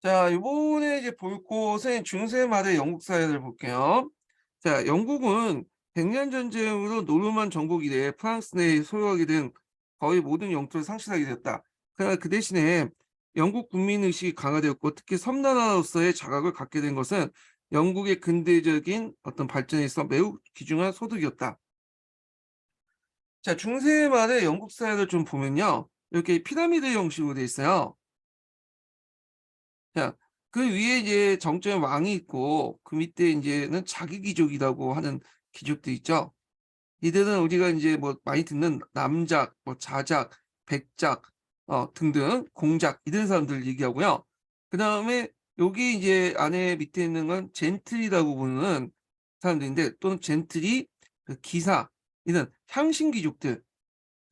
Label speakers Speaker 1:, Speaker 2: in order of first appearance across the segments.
Speaker 1: 자, 이번에 이제 볼 곳은 중세 말의 영국 사회를 볼게요. 자, 영국은 백년 전쟁으로 노르만 정복 이래 프랑스 내에 소유하게 된 거의 모든 영토를 상실하게 되었다. 그러나 그 대신에 영국 국민의식이 강화되었고 특히 섬나라로서의 자각을 갖게 된 것은 영국의 근대적인 어떤 발전에 있어 매우 귀중한 소득이었다. 자, 중세 말의 영국 사회를 좀 보면요. 이렇게 피라미드 형식으로 돼 있어요. 자, 그 위에 이제 정점에 왕이 있고 그 밑에 인제는 자기 귀족이라고 하는 귀족들 있죠. 이들은 우리가 인제 뭐 많이 듣는 남작, 뭐 자작, 백작 등등 공작 이런 사람들 얘기하고요. 그다음에 여기 이제 안에 밑에 있는 건 젠틀이라고 부르는 사람들인데 또는 젠틀이 그 기사 이런 향신 귀족들을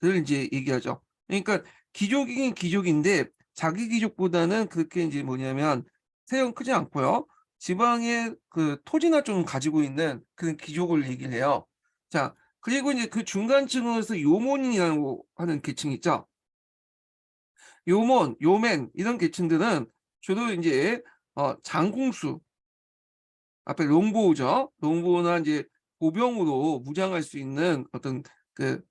Speaker 1: 인제 얘기하죠. 그러니까 귀족이긴 귀족인데 자기 귀족보다는 그렇게 인제 뭐냐면 세력은 크지 않고요. 지방에 그 토지나 좀 가지고 있는 그런 귀족을 얘기를 해요. 자, 그리고 이제 그 중간층으로서 요몬이라고 하는 계층이 있죠. 요몬, 요맨 이런 계층들은 주로 인제 장궁수 앞에 롱보우죠. 롱보우나 인제 보병으로 무장할 수 있는 어떤 그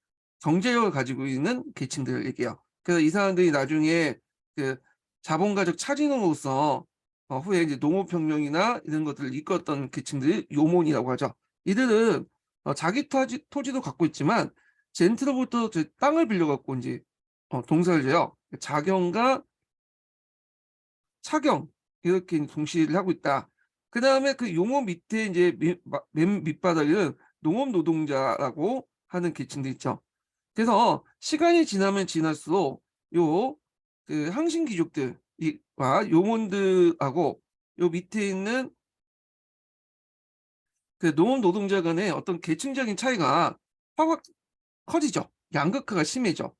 Speaker 1: 경제력을 가지고 있는 계층들을 얘기해요. 그래서 이 사람들이 나중에 그 자본가적 차진원으로서 후에 이제 농업혁명이나 이런 것들을 이끌었던 계층들이 요몬이라고 하죠. 이들은 자기 토지도 갖고 있지만 젠트로부터 땅을 빌려 갖고 인제 동사를 져요. 자경과 차경 이렇게 동시를 하고 있다. 그다음에 그 용어 밑에 인제 맨 밑바닥에는 농업 노동자라고 하는 계층도 있죠. 그래서 시간이 지나면 지날수록 요 그 항신 귀족들 이 와 요몬들하고 요 밑에 있는 그 농업 노동자 간의 어떤 계층적인 차이가 확 커지죠. 양극화가 심해져.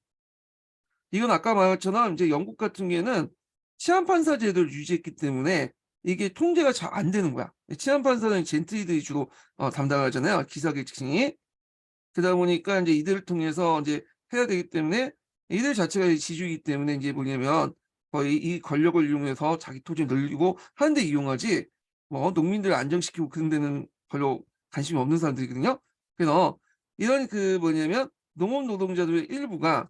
Speaker 1: 이건 아까 말한 것처럼 이제 영국 같은 경우에는 치안 판사 제도를 유지했기 때문에 이게 통제가 잘 안 되는 거야. 치안 판사는 젠틀리들이 주로 담당하잖아요, 기사 계층이. 그러다 보니까 인제 이들을 통해서 인제 해야 되기 때문에 이들 자체가 이 지주이기 때문에 인제 뭐냐면 거의 이 권력을 이용해서 자기 토지를 늘리고 하는 데 이용하지 농민들을 안정시키고 그런 데는 별로 관심이 없는 사람들이거든요. 그래서 이런 그 뭐냐면 농업 노동자들의 일부가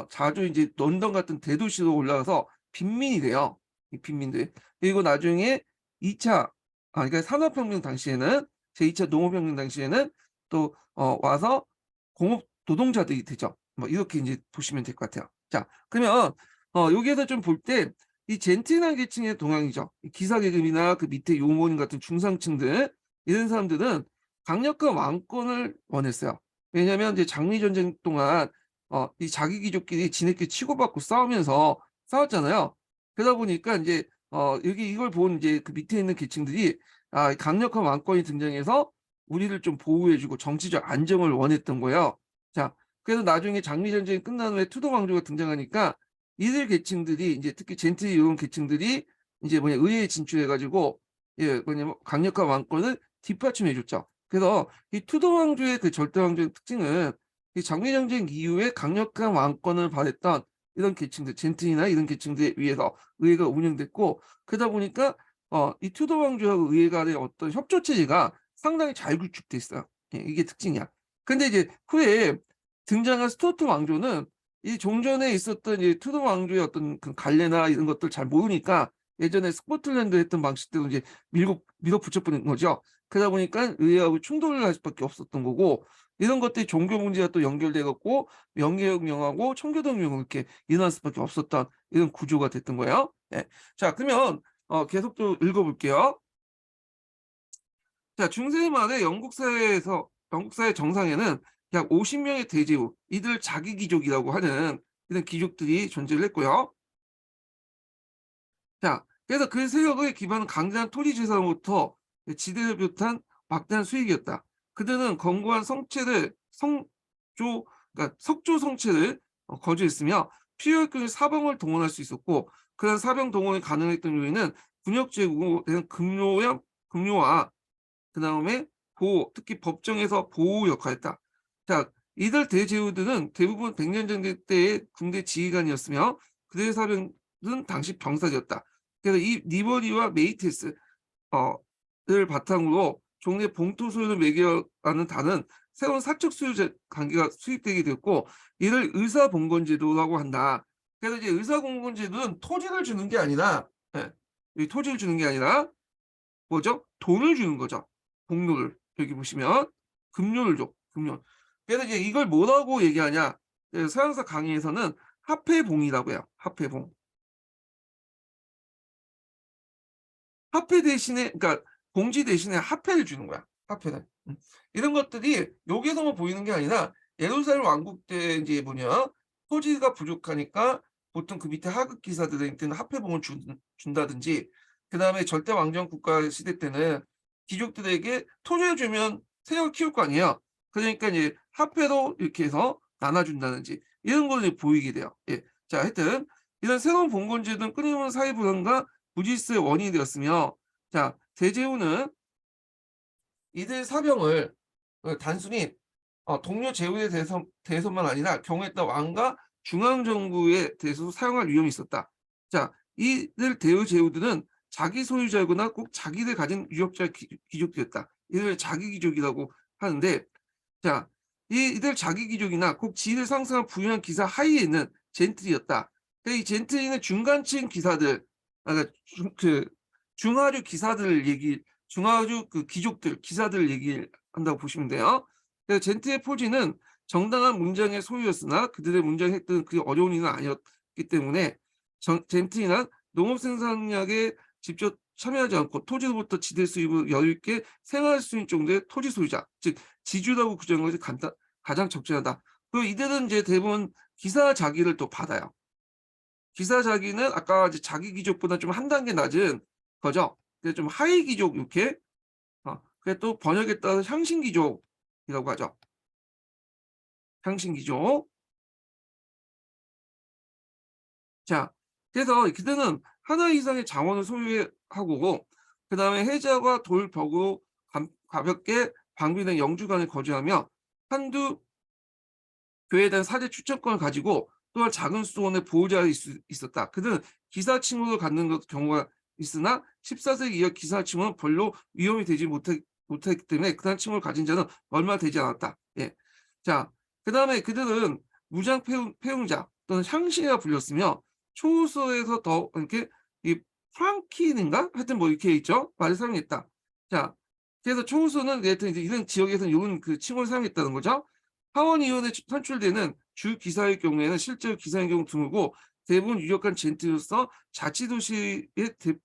Speaker 1: 자주 이제 런던 같은 대도시로 올라가서 빈민이 돼요, 이 빈민들. 그리고 나중에 2차 그러니까 산업혁명 당시에는 제2차 농업혁명 당시에는 또 와서 공업 노동자들이 되죠. 뭐 이렇게 인제 보시면 될 것 같아요. 자, 그러면 여기에서 좀 볼 때 이 젠틀한 계층의 동향이죠. 이 기사 계급이나 그 밑에 요몬 같은 중상층들 이런 사람들은 강력한 왕권을 원했어요. 왜냐하면 이제 장미 전쟁 동안 이 자기 귀족끼리 지네끼리 치고받고 싸우면서 싸웠잖아요. 그러다 보니까 인제 여기 이걸 본 이제 그 밑에 있는 계층들이 강력한 왕권이 등장해서 우리를 좀 보호해 주고 정치적 안정을 원했던 거예요. 자, 그래서 나중에 장미 전쟁이 끝난 후에 투도 왕조가 등장하니까 이들 계층들이 인제 특히 젠틀 이런 계층들이 인제 의회에 진출해 가지고 뭐냐면 강력한 왕권을 뒷받침해 줬죠. 그래서 이 투도 왕조의 그 절대 왕조의 특징은 이 장미 전쟁 이후에 강력한 왕권을 발했던 이런 계층들 젠틀이나 이런 계층들에 의해서 의회가 운영됐고 그러다 보니까 이 투도 왕조하고 의회 간의 어떤 협조 체제가 상당히 잘 구축돼 있어요. 예, 이게 특징이야. 근데 이제 후에 등장한 스투어트 왕조는 이 종전에 있었던 이 투도 왕조의 어떤 그 관례나 이런 것들 잘 모르니까 예전에 스코틀랜드 했던 방식대로 이제 밀어붙여 버린 거죠. 그러다 보니까 의회하고 충돌을 할 수밖에 없었던 거고 이런 것들이 종교 문제와 또 연결돼 갖고 명예혁명하고 청교도혁명으로 이렇게 일어날 수밖에 없었던 이런 구조가 됐던 거예요. 예. 자, 그러면 계속 또 읽어 볼게요. 자, 중세 말에 영국 사회 정상에는 약 50 명의 대제후, 이들 자기 귀족이라고 하는 이런 귀족들이 존재를 했고요. 자, 그래서 그 세력의 기반은 강대한 토지 재산으로부터 지대를 비롯한 막대한 수익이었다. 그들은 견고한 성체를 그러니까 석조 성체를 거주했으며 필요할 사병을 동원할 수 있었고 그런 사병 동원이 가능했던 요인은 군역 제국에 대한 급료와 그다음에 보호, 특히 법정에서 보호 역할을 했다. 자, 이들 대제후들은 대부분 백년 전쟁 때의 군대 지휘관이었으며 그들의 사병은 당시 병사들이었다. 그래서 이 리버리와 메이테스 를 바탕으로 종래 봉토 소유를 매겨하는 다른 새로운 사적 소유 관계가 수립되게 되었고, 이를 의사봉건제도라고 한다. 그래서 이제 의사봉건제도는 토지를 주는 게 아니라, 이 토지를 주는 게 아니라 뭐죠? 돈을 주는 거죠. 봉료를. 여기 보시면 급료를 줘. 급료. 그래서 이제 이걸 뭐라고 얘기하냐? 서양사 강의에서는 화폐봉이라고 해요. 화폐봉. 화폐 대신에, 그러니까 봉지 대신에 화폐를 주는 거야. 화폐를. 이런 것들이 여기에서만 보이는 게 아니라 예루살렘 왕국 때 이제 뭐냐, 토지가 부족하니까 보통 그 밑에 하급 기사들한테는 화폐봉을 준다든지, 그 다음에 절대 왕정 국가 시대 때는 귀족들에게 토지를 주면 세력을 키울 거 아니에요. 그러니까 이제 화폐로 이렇게 해서 나눠준다든지 이런 걸 보이게 돼요. 예. 자, 하여튼 이런 새로운 봉건제도는 끊임없는 사회 불안과 무질서의 원인이 되었으며, 자, 대제후는 이들 사병을 단순히 동료 제후에 대해서만 아니라 경우에 따라 왕과 중앙정부에 대해서도 사용할 위험이 있었다. 자, 이들 대우 제후들은 자기 소유자이거나 꼭 자기를 가진 유력자 귀족이었다. 이들 자기 귀족이라고 하는데, 자, 이들 자기 귀족이나 꼭 지위를 상승한 부유한 기사 하위에 있는 젠틀이었다. 이 젠틀리는 중간층 기사들, 그러니까 중하류 기사들을 중하류 그 귀족들, 기사들을 얘기한다고 보시면 돼요. 그래서 젠틀의 포지는 정당한 문장의 소유였으나 그들의 문장의 획득은 그리 어려운 일은 아니었기 때문에 젠틀이나 농업 생산량에 직접 참여하지 않고 토지로부터 지대 수입을 여유 있게 생활할 수 있는 정도의 토지 소유자, 즉 지주라고 규정한 것이 가장 적절하다. 그리고 이들은 이제 대부분 기사 자기를 또 받아요. 기사 자기는 아까 이제 자기 귀족보다 좀 한 단계 낮은 거죠. 그래서 좀 하위 귀족 이렇게. 그게 또 번역에 따라서 향신 귀족이라고 하죠. 향신 귀족. 자, 그래서 그들은 하나 이상의 자원을 소유하고, 그 다음에 해자와 돌, 벽으로 가볍게 방비된 영주간에 거주하며 한두 교회에 대한 사제 추천권을 가지고 또한 작은 수도원의 보호자가 있었다. 그들은 기사칭호를 갖는 경우가 있으나 14세기 이후 기사칭호는 별로 위험이 되지 못했기 때문에 그런 칭호를 가진 자는 얼마 되지 않았다. 예. 자, 그 다음에 그들은 무장 폐용자 또는 향신이라 불렸으며 초소에서 더 이렇게 이 프랑키인가 하여튼 뭐 이렇게 있죠. 말을 사용했다. 자, 그래서 초소는 이제 이런 지역에서는 이런 그 칭호를 사용했다는 거죠. 하원의원에 선출되는 주 기사의 경우에는 실제로 기사의 경우 드물고 대부분 유력한 젠틀로서 자치도시의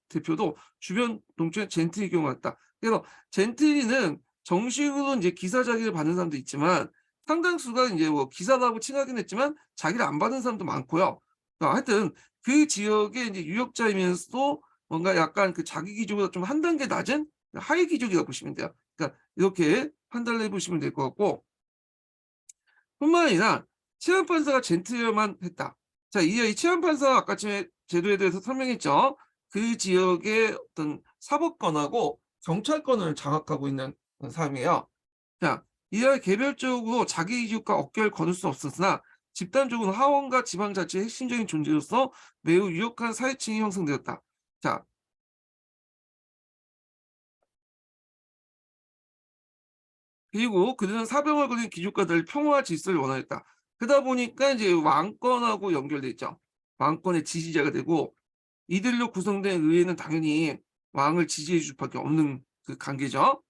Speaker 1: 대표도 주변 농촌의 젠틀의 경우 같다. 그래서 젠틀리는 정식으로 이제 기사 자기를 받는 사람도 있지만 상당수가 이제 뭐 기사라고 칭하긴 했지만 자기를 안 받는 사람도 많고요. 하여튼 그 지역의 이제 유력자이면서도 뭔가 약간 그 자기 기준보다 좀 한 단계 낮은 하위 기준이라고 보시면 돼요. 그러니까 이렇게 판단을 해보시면 될 것 같고, 뿐만 아니라 치안판사가 젠틀만 했다. 자, 이 치안판사 아까 전에 제도에 대해서 설명했죠. 그 지역의 어떤 사법권하고 경찰권을 장악하고 있는 사람이에요. 자, 이하 개별적으로 자기 이익과 어깨를 거둘 수 없었으나 집단적으로 하원과 지방자치의 핵심적인 존재로서 매우 유력한 사회층이 형성되었다. 자, 그리고 그들은 사병을 거린 귀족과들 평화 질서를 원하였다. 그러다 보니까 이제 왕권하고 연결돼 있죠. 왕권의 지지자가 되고 이들로 구성된 의회는 당연히 왕을 지지해 줄 수밖에 없는 그 관계죠.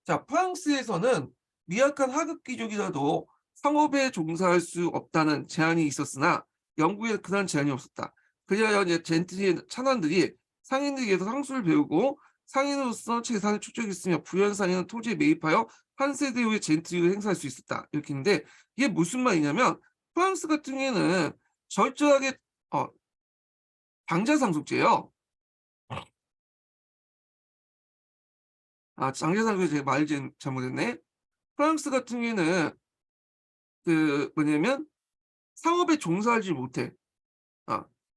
Speaker 1: 자, 프랑스에서는 미약한 하급 귀족이라도 상업에 종사할 수 없다는 제한이 있었으나 영국에 그런 제한이 없었다. 그리하여 이제 젠틀리의 찬원들이 상인들에게서 상수를 배우고 상인으로서 재산을 축적했으며 부유한 상인은 토지에 매입하여 한 세대 후에 젠틀리를 행사할 수 있었다. 이렇게 있는데 이게 무슨 말이냐면 프랑스 같은 경우에는 철저하게 장자상속제예요. 장자상속제 제가 말 잘못했네. 프랑스 같은 경우에는 그 뭐냐면 상업에 종사하지 못해.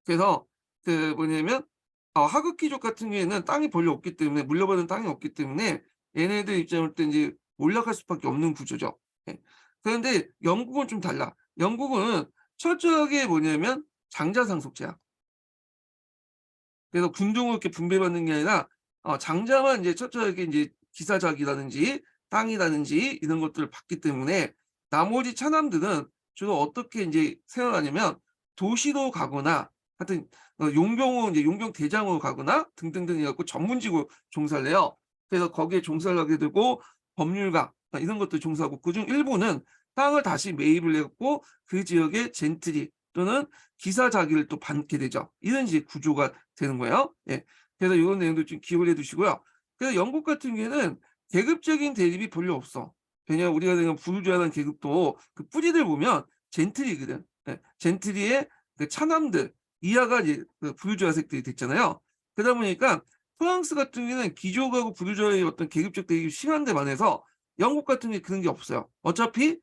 Speaker 1: 그래서 그 뭐냐면 하급 귀족 같은 경우에는 땅이 별로 없기 때문에 물려받은 땅이 없기 때문에 얘네들 입장을 때 이제 몰락할 수밖에 없는 구조죠. 예. 그런데 영국은 좀 달라. 영국은 철저하게 뭐냐면 장자상속제야. 그래서 군종으로 이렇게 분배받는 게 아니라 장자만 이제 철저하게 이제 기사작이라든지 땅이라든지 이런 것들을 받기 때문에 나머지 차남들은 주로 어떻게 이제 생활하냐면 도시로 가거나 하여튼 용병으로 이제 용병 대장으로 가거나 등등등 해 갖고 전문직으로 종사를 해요. 그래서 거기에 종사를 하게 되고 법률가 이런 것도 종사하고 그중 일부는 땅을 다시 매입을 해 갖고 그 지역의 젠트리 또는 기사 자기를 또 받게 되죠. 이런 이제 구조가 되는 거예요. 예. 그래서 이런 내용도 좀 기억을 해 두시고요. 그래서 영국 같은 경우에는 계급적인 대립이 별로 없어. 왜냐하면 우리가 생각하는 부르주아라는 계급도 그 뿌리를 보면 젠트리거든. 예. 젠트리의 그 차남들 이하가 이제 그 부르주아색들이 됐잖아요. 그러다 보니까 프랑스 같은 경우에는 귀족하고 부르주아의 어떤 계급적 대립이 심한 데 반해서 영국 같은 게 그런 게 없어요. 어차피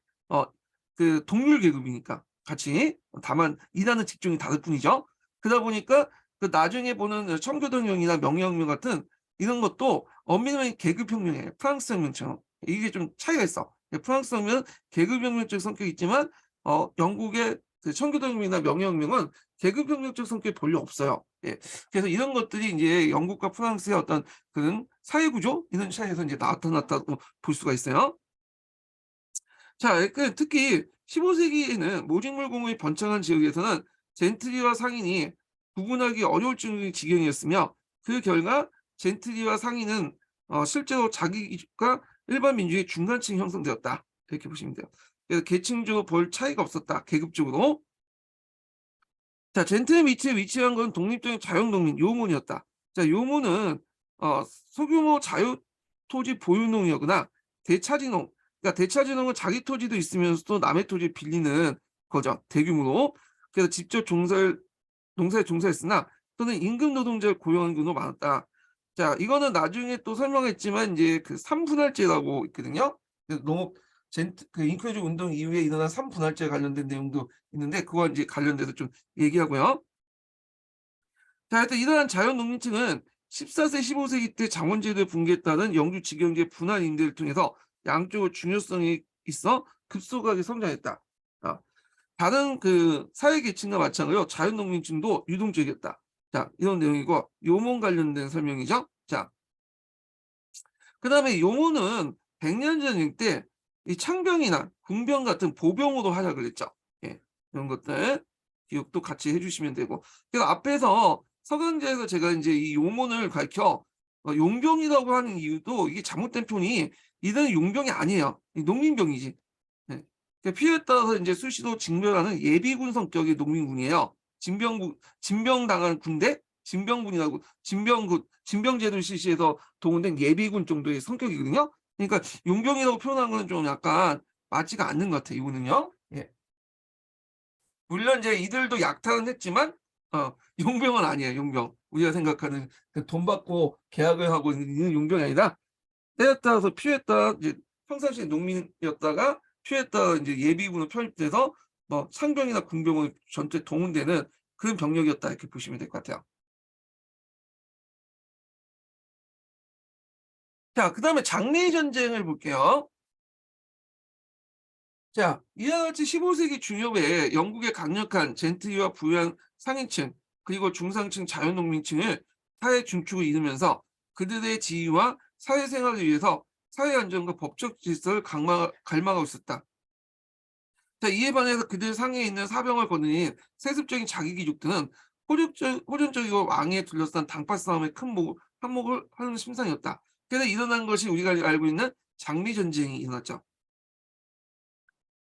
Speaker 1: 그 동률 계급이니까 같이 다만 일하는 직종이 다를 뿐이죠. 그러다 보니까 그 나중에 보는 청교도혁명이나 명예혁명 같은 이런 것도 엄밀히 계급혁명이에요. 프랑스 혁명처럼. 이게 좀 차이가 있어. 프랑스 혁명은 계급혁명적 성격이 있지만 영국의 그 청교도혁명이나 명예혁명은 계급혁명적 성격이 별로 없어요. 예. 그래서 이런 것들이 이제 영국과 프랑스의 어떤 그런 사회구조 이런 차이에서 이제 나타났다고 볼 수가 있어요. 자, 그 특히 15세기에는 모직물 공업이 번창한 지역에서는 젠트리와 상인이 구분하기 어려울 지경이었으며 그 결과 젠트리와 상인은 실제로 자기과 일반 민중의 중간층이 형성되었다. 이렇게 보시면 돼요. 그래서 계층적으로 별 차이가 없었다. 계급적으로. 자, 젠틀의 위치에 위치한 건 독립적인 자연농민 요몬이었다. 자, 요몬은 소규모 자유토지 보유농이거나 대차지농. 그러니까 대차지농은 자기 토지도 있으면서도 남의 토지 빌리는 거죠. 대규모로. 그래서 직접 농사에 종사했으나 또는 임금 노동자를 고용한 경우도 많았다. 자, 이거는 나중에 또 설명했지만 이제 그 삼분할제라고 있거든요. 농업 그 인크레이지 운동 이후에 일어난 삼분할제 관련된 내용도 있는데 그와 이제 관련돼서 좀 얘기하고요. 자, 하여튼 이러한 자연농민층은 14세, 15세기 때 장원제도에 붕괴했다는 영주 직영제 분할 임대를 통해서 양쪽의 중요성이 있어 급속하게 성장했다. 다른 그 사회 계층과 마찬가지로 자연농민층도 유동적이었다. 자, 이런 내용이고 요몬 관련된 설명이죠. 자, 그다음에 요몬은 100년 전일 때 이 창병이나 군병 같은 보병으로 활약을 했죠. 예, 이런 것들 기억도 같이 해주시면 되고. 그래서 앞에서 서강제에서 제가 이제 이 요몬을 가르쳐 용병이라고 하는 이유도 이게 잘못된 표현이 이들은 용병이 아니에요. 농민병이지. 네. 필요에 따라서 이제 수시로 징병하는 예비군 성격의 농민군이에요. 진병당한 군대, 진병군이라고 진병제도 실시해서 동원된 예비군 정도의 성격이거든요. 그러니까 용병이라고 표현한 거는 좀 약간 맞지가 않는 것 같아요. 이거는요. 예. 물론 이제 이들도 약탈은 했지만 용병은 아니에요. 용병. 우리가 생각하는 그돈 받고 계약을 하고 있는 용병이 아니라 때에 따라서 필요에 따라 이제 평상시에 농민이었다가 필요에 따라 이제 예비군으로 편입돼서 뭐 상병이나 군병으로 전투에 동원되는 그런 병력이었다 이렇게 보시면 될 것 같아요. 자, 그다음에 장레 전쟁을 볼게요. 자, 이와 같이 15세기 중엽에 영국의 강력한 젠트리와 부유한 상인층 그리고 중상층 자연농민층을 사회 중축을 이루면서 그들의 지위와 사회생활을 위해서 사회 안정과 법적 질서를 갈망하고 있었다. 자, 이에 반해서 그들 상에 있는 사병을 거느린 세습적인 자기귀족들은 호전적이고 왕에 둘러싼 당파 싸움에 큰 한몫을 하는 심상이었다. 그래서 일어난 것이 우리가 알고 있는 장미전쟁이 일어났죠.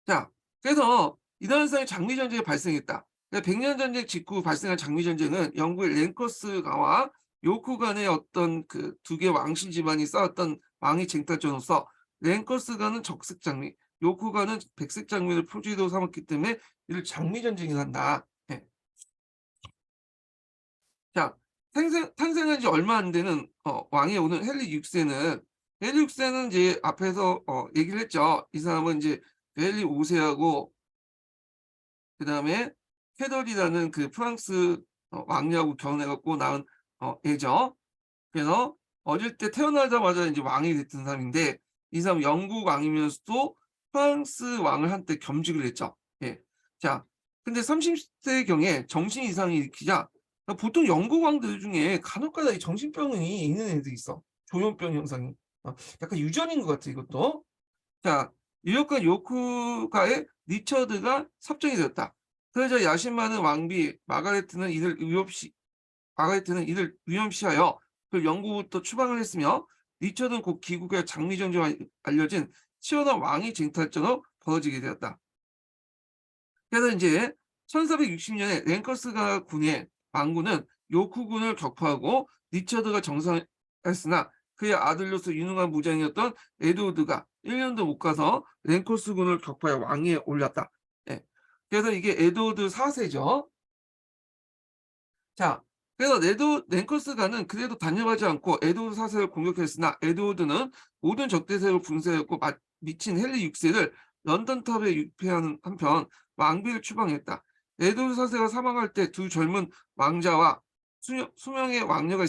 Speaker 1: 자, 그래서 이런 현상이 장미전쟁이 발생했다. 그러니까 백년 전쟁 직후 발생한 장미전쟁은 영국의 랭커스가와 요크 간의 어떤 그 두 개 왕실 집안이 싸웠던 왕위 쟁탈전으로서 랭커스가는 적색 장미, 요크가는 백색 장미를 표지로 삼았기 때문에 이를 장미전쟁이 난다. 예. 자, 탄생한 지 얼마 안 되는 왕이 오는 헨리 6세는 이제 앞에서 얘기를 했죠. 이 사람은 이제 헨리 5세하고 그다음에 캐덜이라는 그 프랑스 왕녀하고 결혼해 갖고 낳은 애죠. 그래서 어릴 때 태어나자마자 이제 왕이 됐던 사람인데 이 사람은 영국 왕이면서도 프랑스 왕을 한때 겸직을 했죠. 예. 자, 근데 30세경에 정신 이상이 일으키자 보통 영국 왕들 중에 간혹가다 이 정신병이 있는 애들이 있어. 조현병 현상이. 약간 유전인 것 같아, 이것도. 자, 유력한 요크가의 리처드가 섭정이 되었다. 그러자 야심 많은 왕비 마가레트는 이를 위험시하여 그 영국부터 추방을 했으며, 리처드는 곧 기국의 장미전쟁으로 알려진 치열한 왕위 쟁탈전으로 벌어지게 되었다. 그래서 이제 1460년에 랭커스가 군의 왕군은 요크군을 격파하고 리처드가 정상했으나 그의 아들로서 유능한 무장이었던 에드워드가 1년도 못 가서 랭커스군을 격파해 왕위에 올랐다. 예. 그래서 이게 에드워드 4세죠. 자, 그래서 랭커스가는 그래도 단념하지 않고 에드워드 4세를 공격했으나 에드워드는 모든 적대세력을 분쇄했고 미친 헨리 6세를 런던탑에 유폐하는 한편 왕비를 추방했다. 에드워드 4세가 사망할 때 두 젊은 왕자와 수명의 왕녀가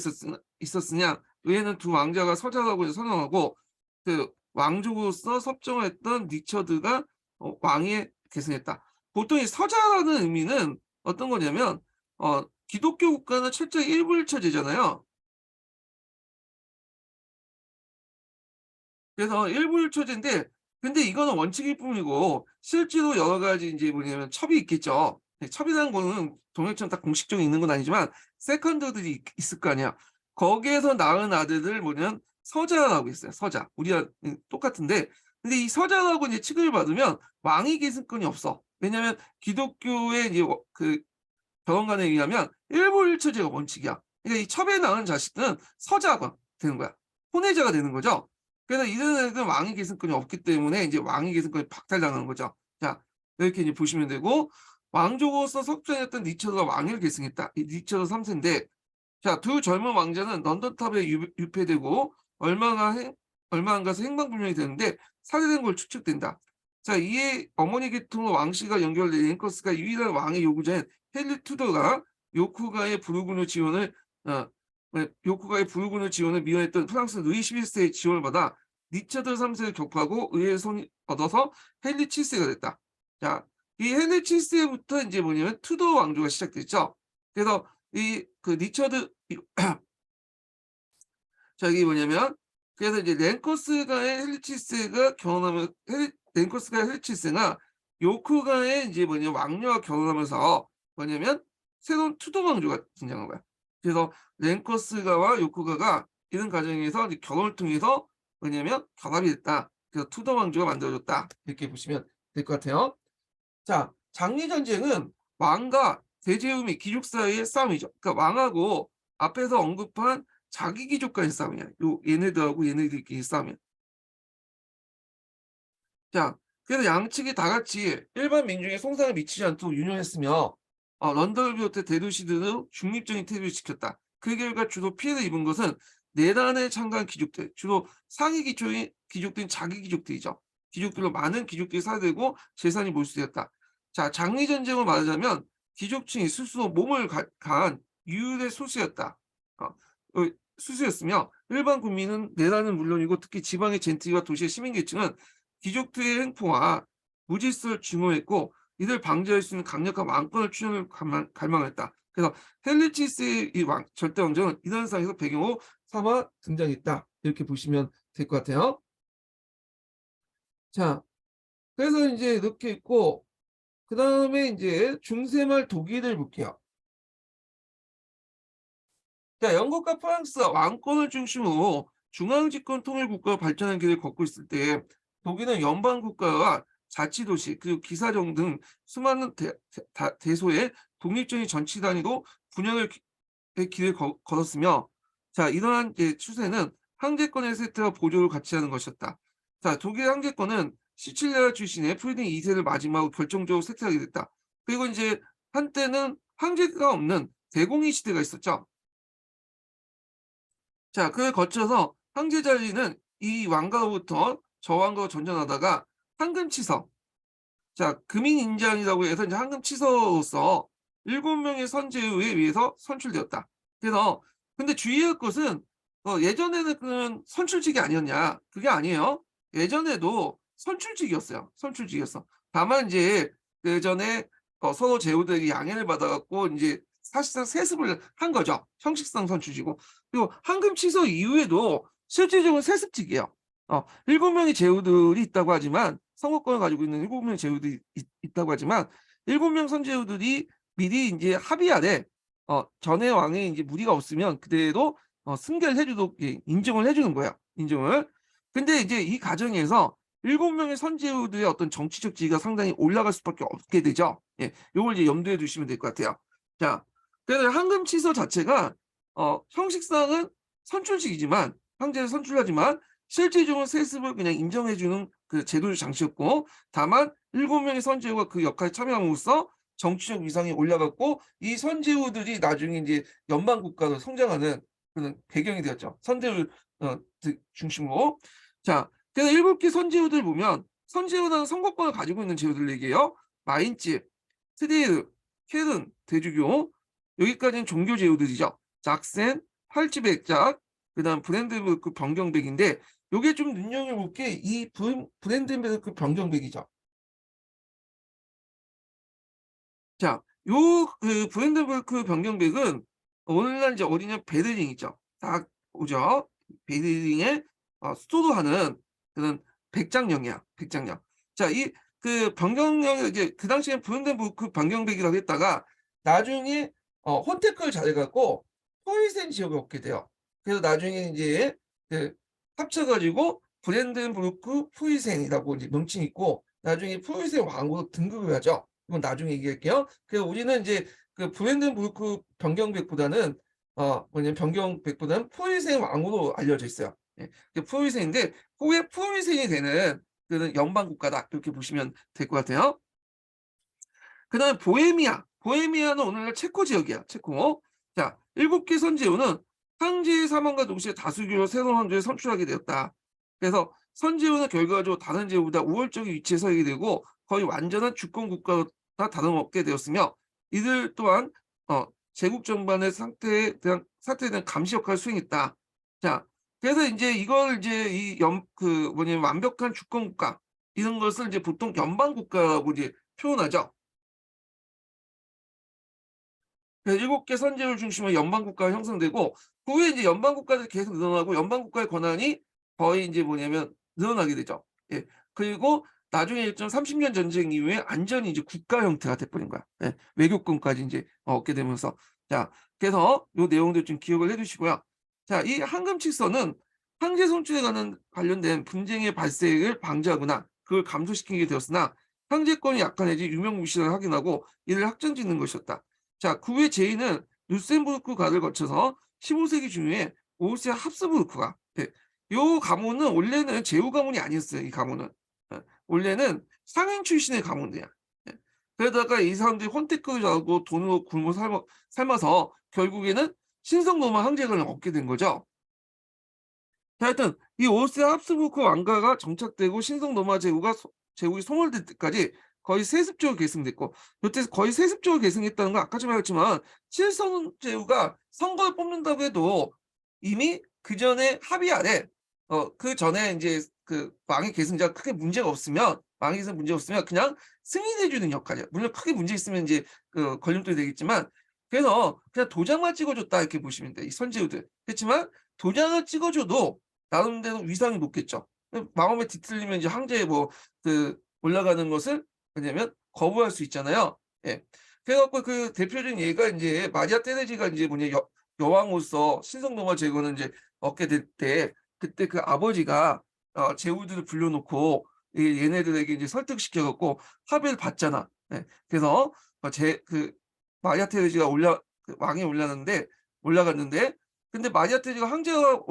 Speaker 1: 있었으냐, 의회는 두 왕자가 서자라고 선언하고 그 왕족으로서 섭정을 했던 리처드가 왕위에 계승했다. 보통 이 서자라는 의미는 어떤 거냐면 기독교 국가는 철저히 일부일처제잖아요. 그래서 일부일처제인데, 근데 이거는 원칙일 뿐이고 실제로 여러 가지 이제 뭐냐면 첩이 있겠죠. 첩이라는 거는 동양처럼 다 공식적으로 있는 건 아니지만 세컨더들이 있을 거 아니야. 거기에서 낳은 아들들 뭐냐면 서자라고 있어요. 서자. 우리가 똑같은데, 근데 이 서자라고 이제 취급을 받으면 왕위 계승권이 없어. 왜냐면 기독교의 이제 그 결혼관에 의하면 일부일처제가 원칙이야. 그러니까 이 첩에 낳은 자식은 서자가 되는 거야. 혼외자가 되는 거죠. 그래서 이런 애들은 왕위 계승권이 없기 때문에 이제 왕위 계승권이 박탈당하는 거죠. 자, 이렇게 이제 보시면 되고, 왕족으로서 섭정했던 리처드가 왕위를 계승했다. 이 리처드 3세인데, 자, 두 젊은 왕자는 런던탑에 유폐되고 얼마 안 가서 행방불명이 되는데 살해된 걸 추측된다. 자, 이에 어머니 계통으로 왕씨가 연결된 랭커스가 유일한 왕의 요구자인 헨리 투더가 요크가의 부르군을 지원을 미워했던 프랑스 루이 11세의 지원을 받아 리처드 3세를 격파하고 의회의 손을 얻어서 헨리 7세가 됐다. 자, 이 헨리 7세부터 이제 뭐냐면 투더 왕조가 시작됐죠. 그래서 이 그 리처드 저기 뭐냐면, 그래서 이제 랭커스가의 헬리치스가 결혼하면 랭커스가의 헬리치스가 요크가의 이제 뭐냐면 왕녀와 결혼하면서 뭐냐면 새로운 투더 왕조가 등장한 거야. 그래서 랭커스가와 요크가가 이런 과정에서 이제 결혼을 통해서 뭐냐면 결합이 됐다. 그래서 투더 왕조가 만들어졌다. 이렇게 보시면 될 것 같아요. 자, 장리 전쟁은 왕과 대제후 및 귀족 사이의 싸움이죠. 그러니까 왕하고 앞에서 언급한 자기 귀족과의 싸움이야. 얘네들하고 얘네들끼리 싸움이야. 자, 그래서 양측이 다 같이 일반 민중의 손상을 미치지 않도록 유념했으며 런던을 비롯해 대도시들은 중립적인 태도를 지켰다. 그 결과 주로 피해를 입은 것은 내란에 참가한 귀족들, 주로 상위 귀족들인 자기 귀족들이죠. 귀족들로 많은 귀족들이 살해되고 재산이 몰수되었다. 자, 장리전쟁을 말하자면 귀족층이 스스로 몸을 가한 유일의 소수였다. 수수였으며 일반 국민은 내란은 물론이고 특히 지방의 젠틀리와 도시의 시민계층은 귀족들의 횡포와 무질서를 증오했고 이를 방지할 수 있는 강력한 왕권을 갈망했다. 그래서 헨리 7세의 이 절대 왕정은 이런 상에서 배경으로 삼아 등장했다. 이렇게 보시면 될 것 같아요. 자, 그래서 이제 이렇게 있고, 그 다음에 이제 중세말 독일을 볼게요. 자, 영국과 프랑스가 왕권을 중심으로 중앙집권 통일국가가 발전하는 길을 걷고 있을 때 독일은 연방국가와 자치도시 그리고 기사정 등 수많은 대소의 독립적인 정치단위로 분열의 길을 걸었으며, 자, 이러한 추세는 황제권의 세트와 보조를 같이 하는 것이었다. 자, 독일 황제권은 시칠리아 출신의 프리딩 2세를 마지막으로 결정적으로 쇠퇴하게 됐다. 그리고 이제 한때는 황제가 없는 대공의 시대가 있었죠. 자, 그걸 거쳐서 황제 자리는 이 왕가로부터 저 왕가로 전전하다가 황금치서, 자, 금인인장이라고 해서 이제 황금치서로서 7명의 선제에 의해서 선출되었다. 그래서 근데 주의할 것은 예전에는 그런 선출직이 아니었냐? 그게 아니에요. 예전에도 선출직이었어요. 선출직이었어. 다만 이제 예전에 서로 제후들에게 양해를 받아갖고 이제 사실상 세습을 한 거죠. 형식상 선출직이고. 그리고 황금 취소 이후에도 실질적으로 세습직이에요. 7명의 제후들이 있다고 하지만 선거권을 가지고 있는 7명의 제후들이 있다고 하지만 7명 선제후들이 미리 이제 합의 아래 전에 왕에 이제 무리가 없으면 그대로 승계를 해주도록 인정을 해주는 거예요. 인정을. 근데 이제 이 과정에서 7명의 선제후들의 어떤 정치적 지위가 상당히 올라갈 수밖에 없게 되죠. 예, 요걸 이제 염두에 두시면 될 것 같아요. 자, 그래서 황금 취소 자체가 형식상은 선출직이지만 황제를 선출하지만 실질적으로 세습을 그냥 인정해주는 그 제도적 장치였고, 다만 7명의 선제후가 그 역할에 참여함으로써 정치적 위상이 올라갔고, 이 선제후들이 나중에 이제 연방 국가로 성장하는 그런 배경이 되었죠. 선제후 중심으로. 자, 그래서 7개 선제후들 보면 선제후는 선거권을 가지고 있는 제후들 얘기예요. 마인츠, 트리에르, 켈른, 대주교, 여기까지는 종교 제후들이죠. 작센, 활지백작, 그다음 브랜덴부르크 변경백인데 요게 좀 눈여겨볼 게 이 브랜덴부르크 변경백이죠. 자, 요 그 브랜덴부르크 변경백은 오늘날 이제 어디냐 베를린이죠. 딱 오죠. 베를린에 수도로 그런 백장령이야. 백장령. 자, 이 그 변경령이 이제 그 당시에 브랜덴부르크 변경백이라고 했다가 나중에 혼테크를 잘해갖고 포이센 지역을 얻게 돼요. 그래서 나중에 이제 그 합쳐가지고 브랜덴부르크 포이센이라고 이제 명칭이 있고 나중에 포이센 왕으로 등극을 하죠. 이건 나중에 얘기할게요. 그래서 우리는 이제 그 브랜덴부르크 변경백보다는 변경백보다는 포이센 왕으로 알려져 있어요. 예, 포이센인데 후에 포이센이 되는 그런 연방 국가다 이렇게 보시면 될 것 같아요. 그다음에 보헤미아. 보헤미아는 오늘날 체코 지역이야. 체코. 자, 7개 선제후는 황제의 사망과 동시에 다수결로 새로운 황제를 선출하게 되었다. 그래서 선제후는 결과적으로 다른 제후보다 우월적인 위치에 서게 되고 거의 완전한 주권 국가와 다름없게 되었으며 이들 또한 제국 전반의 상태에 대한 감시 역할을 수행했다. 자, 그래서 이제 이걸 이제 완벽한 주권 국가 이런 것을 이제 보통 연방 국가라고 이제 표현하죠. 그래서 7개 선제를 중심으로 연방 국가가 형성되고 그 후에 이제 연방 국가들이 계속 늘어나고 연방 국가의 권한이 거의 이제 늘어나게 되죠. 예. 그리고 나중에 일정 30년 전쟁 이후에 완전히 이제 국가 형태가 돼버린 거야. 예. 외교권까지 이제 얻게 되면서. 자, 그래서 요 내용들 좀 기억을 해두시고요. 자, 이 황금칙서는 황제 선출에 관련된 분쟁의 발생을 방지하거나 그걸 감소시키게 되었으나 황제권이 약한해지 유명무실을 확인하고 이를 확정짓는 것이었다. 자, 그 후에 제이는 루셈부르크가를 거쳐서 15세기 중후에 오스트리아 합스부르크가 요 가문은 원래는 제후 가문이 아니었어요. 이 가문은 원래는 상인 출신의 가문이야. 그러다가 이 사람들이 혼택을 하고 돈으로 굶어 삶아서 결국에는 신성로마 황제권을 얻게 된 거죠. 하여튼 이 오스트리아 합스부르크 왕가가 정착되고 신성로마 제국이 소멸될 때까지 거의 세습적으로 계승됐고 여태 거의 세습적으로 계승했다는 건 아까 좀 말했지만 칠성제후가 선거를 뽑는다고 해도 이미 그 전에 합의 아래 그 전에 이제 그 왕의 계승자가 크게 문제가 없으면 왕에서 문제 없으면 그냥 승인해 주는 역할이야. 물론 크게 문제 있으면 이제 그 걸림돌이 되겠지만 그래서 그냥 도장만 찍어줬다 이렇게 보시면 돼. 이 선제후들. 그렇지만 도장을 찍어줘도 나름대로 위상이 높겠죠. 마음에 뒤틀리면 이제 황제에 올라가는 것을 왜냐면 거부할 수 있잖아요. 예. 그래갖고 그 대표적인 예가 이제 마리아 테레지가 이제 여왕으로서 신성로마 제국을 이제 얻게 될 때 그때 그 아버지가 제후들을 불러놓고 얘네들에게 이제 설득시켜갖고 합의를 받잖아. 예. 그래서 마리아 테레지가 왕에 올라갔는데 근데 마리아 테레지가 황제가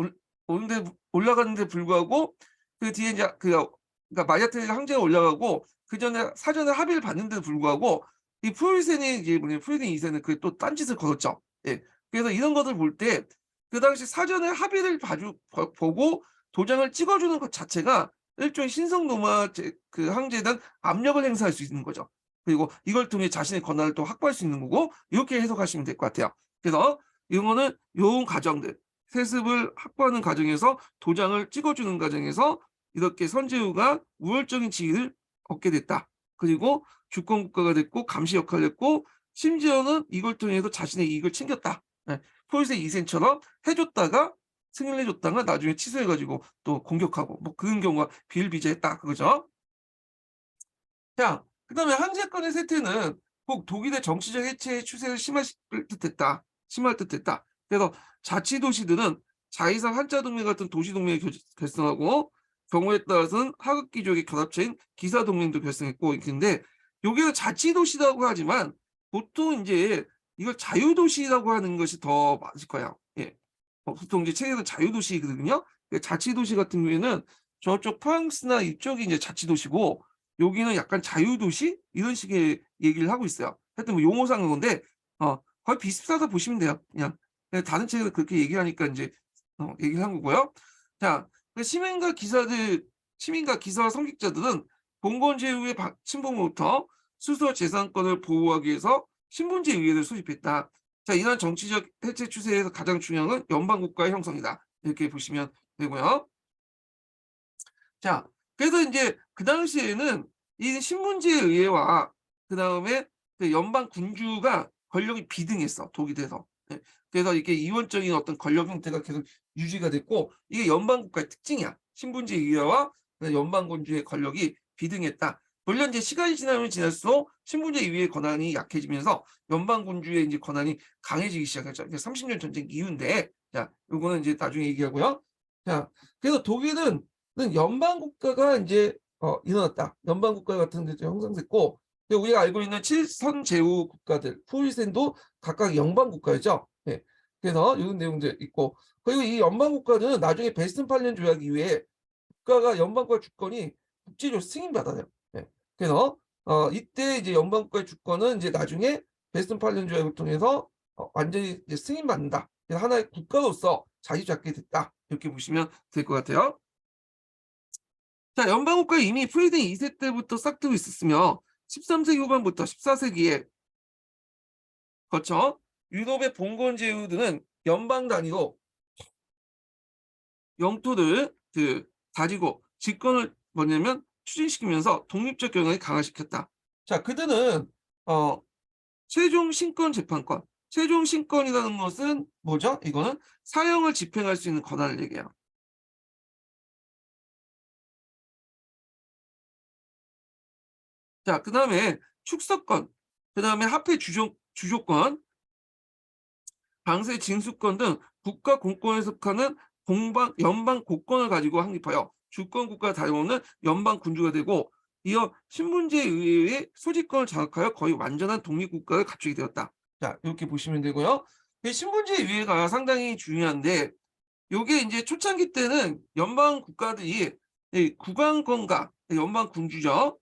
Speaker 1: 올라가는데 불구하고 그 뒤에 이제 그러니까 마리아 테레지가 황제가 올라가고 그 전에 사전에 합의를 받는데도 불구하고 이 프로이센이 프리드리히 2세는 그 또 딴짓을 걸었죠. 예. 그래서 이런 것을 볼 때 그 당시 사전에 합의를 보고 도장을 찍어주는 것 자체가 일종의 신성로마 그 황제에 대한 압력을 행사할 수 있는 거죠. 그리고 이걸 통해 자신의 권한을 또 확보할 수 있는 거고 이렇게 해석하시면 될 것 같아요. 그래서 이런 거는 요 과정들 세습을 확보하는 과정에서 도장을 찍어주는 과정에서 이렇게 선제후가 우월적인 지위를 얻게 됐다. 그리고 주권 국가가 됐고 감시 역할을 했고 심지어는 이걸 통해서 자신의 이익을 챙겼다. 예. 포유세 2세처럼 해줬다가 승인을 해줬다가 나중에 취소해가지고 또 공격하고 뭐 그런 경우가 비일비재했다 그거죠. 자, 그다음에 한제권의 세태는 꼭 독일의 정치적 해체의 추세를 심할 듯했다. 그래서 자치도시들은 자이상 한자동맹 같은 도시동맹을 결성하고 경우에 따라서는 하극기족의 결합체인 기사동맹도 결성했고 근데 여기는 자치도시라고 하지만 보통 이제 이걸 자유도시라고 하는 것이 더 맞을 거예요. 예. 보통 이제 책에는 자유도시거든요. 자치도시 같은 경우에는 저쪽 프랑스나 이쪽이 이제 자치도시고 여기는 약간 자유도시 이런 식의 얘기를 하고 있어요. 하여튼 뭐 용어상은 건데 거의 비슷하다 보시면 돼요. 그냥 다른 책에서 그렇게 얘기하니까 이제 얘기를 한 거고요. 자, 시민과 기사와 성직자들은 봉건 제후의 침범으로부터 스스로 재산권을 보호하기 위해서 신분제 의회를 소집했다. 자, 이러한 정치적 해체 추세에서 가장 중요한 건 연방국가의 형성이다. 이렇게 보시면 되고요. 자, 그래서 이제 그 당시에는 이 신문지의 의회와 그다음에 그 연방 군주가 권력이 비등했어, 독일에서. 예. 그래서 이게 이원적인 어떤 권력 형태가 계속 유지가 됐고 이게 연방 국가의 특징이야. 신분지 의회와 연방 군주의 권력이 비등했다. 물론 이제 시간이 지나면 지날수록 신분제 의회의 권한이 약해지면서 연방 군주의 이제 권한이 강해지기 시작했죠. 이제 30년 전쟁 이후인데, 자, 요거는 이제 나중에 얘기하고요. 자, 그래서 독일은 연방 국가가 이제 일어났다. 연방 국가 같은 게 형성됐고, 우리가 알고 있는 7선 제후 국가들, 푸일센도 각각 연방 국가였죠. 예. 그래서 이런 내용들 있고, 그리고 이 연방 국가는 나중에 베스튼팔렌 조약 이후에 국가가 연방국가 주권이 국제적으로 승인받아요. 예. 그래서 이때 이제 연방국가의 주권은 이제 나중에 베스튼팔렌 조약을 통해서 완전히 이제 승인받는다. 그래서 하나의 국가로서 자리 잡게 됐다. 이렇게 보시면 될 것 같아요. 자, 연방국가 이미 프리든 2세 때부터 싹트고 있었으며 13세기 후반부터 14세기에 거쳐 유럽의 봉건 제후들은 연방 단위로 영토를 가지고 집권을 뭐냐면 추진시키면서 독립적 경향을 강화시켰다. 자, 그들은 어, 최종 신권 재판권. 최종 신권이라는 것은 뭐죠? 이거는 사형을 집행할 수 있는 권한을 얘기해요. 자, 그 다음에 축소권, 그 다음에 화폐 주조권, 방세 징수권 등 국가 공권에 속하는 연방 국권을 가지고 확립하여 주권 국가가 다름없는 연방 군주가 되고 이어 신분제 의회의 소집권을 장악하여 거의 완전한 독립국가를 갖추게 되었다. 자, 이렇게 보시면 되고요. 신분제 의회가 상당히 중요한데 요게 이제 초창기 때는 연방 국가들이 국왕권과 연방 군주죠.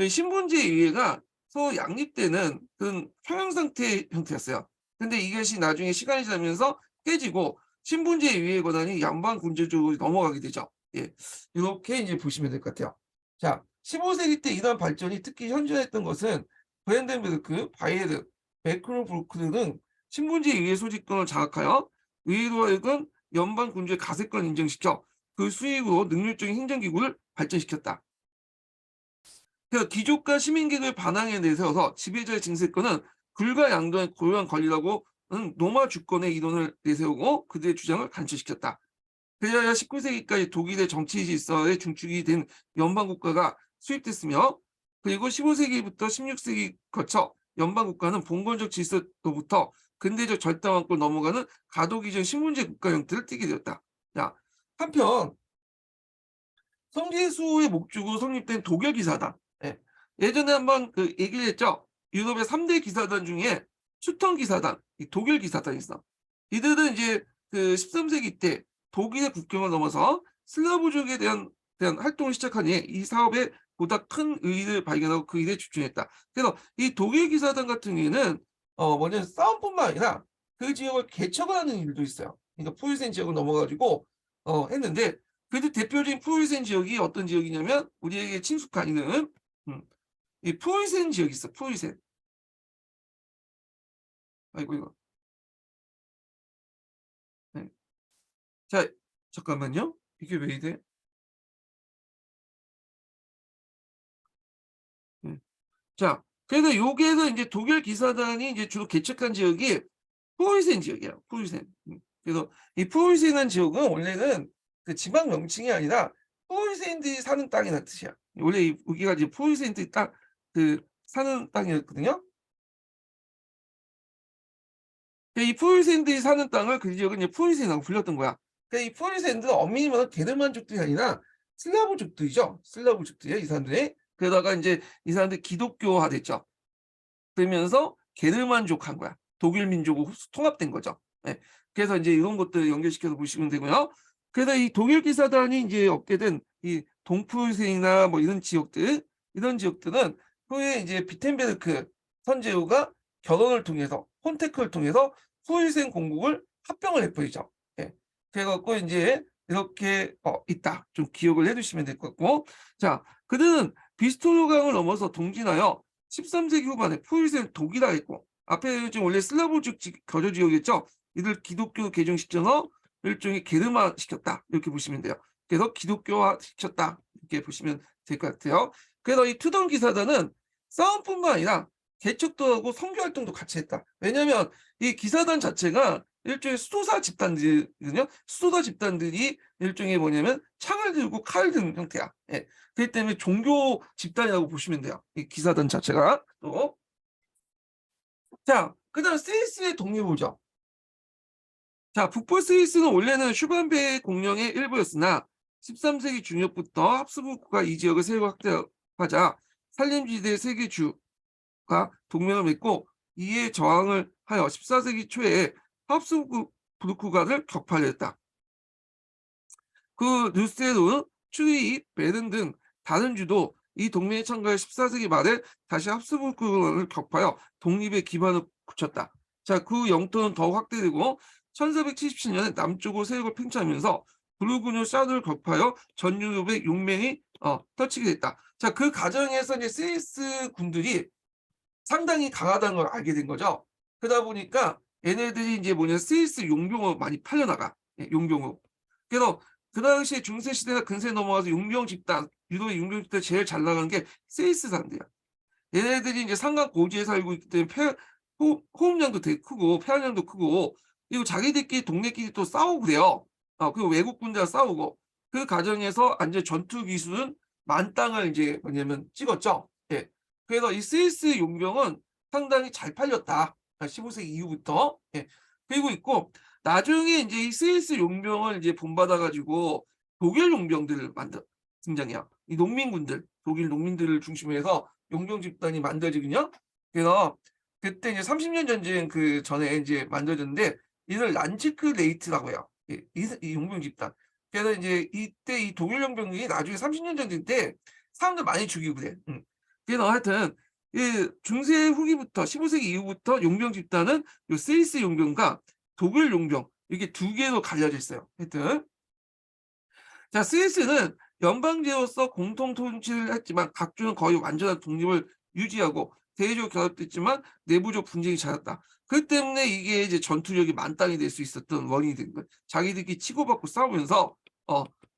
Speaker 1: 신분제 의회가 서로 양립되는 그런 평형 상태의 형태였어요. 근데 이것이 나중에 시간이 지나면서 깨지고 신분제 의회의 권한이 연방 군주 쪽으로 넘어가게 되죠. 예. 이렇게 이제 보시면 될 것 같아요. 자, 15세기 때 이러한 발전이 특히 현존했던 것은 브랜덴베르크, 바이에른, 베크노브루크 등 신분제 의회 소집권을 장악하여 의회로 하여금 연방 군주의 가세권을 인정시켜 그 수익으로 능률적인 행정기구를 발전시켰다. 그래서 귀족과 시민계급을 반항에 내세워서 지배자의 징세권은 불가양도한 고유한 권리라고 노마 주권의 이론을 내세우고 그들의 주장을 관철시켰다. 그래야 19세기까지 독일의 정치 질서의 중축이 된 연방국가가 수립됐으며 그리고 15세기부터 16세기 거쳐 연방국가는 봉건적 질서로부터 근대적 절대왕권 넘어가는 가독 이전 신분제 국가 형태를 띠게 되었다. 자, 한편 성지수의 목적으로 성립된 독일 기사단. 예. 예전에 한번 그 얘기를 했죠. 유럽의 3대 기사단 중에 수턴 기사단, 독일 기사단이 있어. 이들은 이제 그 13세기 때 독일의 국경을 넘어서 슬라브족에 대한 활동을 시작하니 이 사업에 보다 큰 의의를 발견하고 그 일에 집중했다. 그래서 이 독일 기사단 같은 경우에는 먼저 싸움뿐만 아니라 그 지역을 개척을 하는 일도 있어요. 그러니까 포유센 지역을 넘어가지고 했는데 그래도 대표적인 프로이센 지역이 어떤 지역이냐면 우리에게 친숙한 이는 이 프로이센 지역이 있어. 프로이센. 아이고 이거. 네. 자, 잠깐만요. 이게 왜 이래? 네. 자, 그래서 여기에서 이제 독일 기사단이 이제 주로 개척한 지역이 프로이센 지역이에요. 프로이센. 그래서 이 프로이센이라는 지역은 원래는 그 지방 명칭이 아니라 프로이센들이 사는 땅이라는 뜻이야. 원래 여기가 이제 프로이센들이 그 사는 땅이었거든요. 이 프로이센들이 사는 땅을 그 지역은 이제 프로이센이라고 불렸던 거야. 이 프로이센들은 엄밀히 말하면 게르만족들이 아니라 슬라브족들이죠. 슬라브족들이에요, 이 사람들이. 그러다가 이제 이 사람들이 기독교화 됐죠. 그러면서 게르만족한 거야. 독일 민족으로 통합된 거죠. 예. 그래서 이제 이런 것들 연결시켜서 보시면 되고요. 그래서 이 독일 기사단이 이제 얻게 된 이 동프로이센이나 뭐 이런 지역들은 후에 이제 비텐베르크 선제후가 결혼을 통해서 혼테크를 통해서 프로이센 공국을 합병을 해버리죠. 예. 그래갖고 이제 이렇게 있다. 좀 기억을 해두시면 될 것 같고, 자, 그들은 비스토르강을 넘어서 동진하여 13세기 후반에 프로이센 독일화했고, 앞에 지금 원래 슬라브족 거주 지역이었죠. 이들 기독교 개종 시켜서 일종의 게르만 시켰다, 이렇게 보시면 돼요. 그래서 기독교화 시켰다, 이렇게 보시면 될 것 같아요. 그래서 이 투던 기사단은 싸움뿐만 아니라 개척도 하고 선교 활동도 같이 했다. 왜냐하면 이 기사단 자체가 일종의 수도사 집단들이거든요. 수도사 집단들이 일종의 뭐냐면 창을 들고 칼을 드는 형태야. 예. 그렇기 때문에 종교 집단이라고 보시면 돼요. 이 기사단 자체가. 또. 자, 그다음 스위스의 독립보죠. 자, 북부 스위스는 원래는 슈반베 공령의 일부였으나 13세기 중엽부터 합스부르크가 이 지역을 세고 확대하자 산림지대 세 개 주가 동맹을 맺고 이에 저항을 하여 14세기 초에 합스부르크가를 격파를 했다. 그 뉴스테르, 추리, 베른 등 다른 주도 이 동맹에 참가해 14세기 말에 다시 합스부르크를 격파하여 독립의 기반을 굳혔다. 자, 그 영토는 더욱 확대되고 1477년에 남쪽으로 세력을 팽창하면서 부르고뉴 샤르를 격파하여 전 유럽의 용맹이 터치게 됐다. 자, 그 과정에서 이제 스위스 군들이 상당히 강하다는 걸 알게 된 거죠. 그러다 보니까 얘네들이 이제 뭐냐, 스위스 용병으로 많이 팔려나가. 예, 용병으로. 그래서 그 당시에 중세 시대나 근세 넘어가서 용병 집단, 유럽의 용병 집단 제일 잘 나가는 게 스위스 사람들이야. 얘네들이 이제 산간 고지에 살고 있기 때문에 호흡량도 되게 크고 폐활량도 크고, 그리고 자기들끼리 동네끼리 또 싸우고 그래요. 그리고 외국 군대와 싸우고, 그 과정에서 이제 전투 기술은 만땅을 이제 뭐냐면 찍었죠. 예. 그래서 이 스위스 용병은 상당히 잘 팔렸다. 15세기 이후부터. 예. 그리고 있고, 나중에 이제 이 스위스 용병을 이제 본받아가지고 독일 용병들을 등장해요. 이 농민군들, 독일 농민들을 중심으로 해서 용병 집단이 만들어지거든요. 그래서 그때 이제 30년 전쟁 그 전에 이제 만들어졌는데, 이를 란치크레이트라고 해요. 이 용병 집단. 그래서 이제 이때 이 독일 용병이 나중에 30년 전쟁 때 사람들 많이 죽이고 그래. 그래서 하여튼 이 중세 후기부터 15세기 이후부터 용병 집단은 요 스위스 용병과 독일 용병, 이게 두 개로 갈려져 있어요. 하여튼 자, 스위스는 연방제로서 공통 통치를 했지만 각 주는 거의 완전한 독립을 유지하고 대외적으로 결합됐지만 내부적 분쟁이 잦았다. 그 때문에 이게 이제 전투력이 만땅이 될 수 있었던 원인이 된 거예요. 자기들끼리 치고받고 싸우면서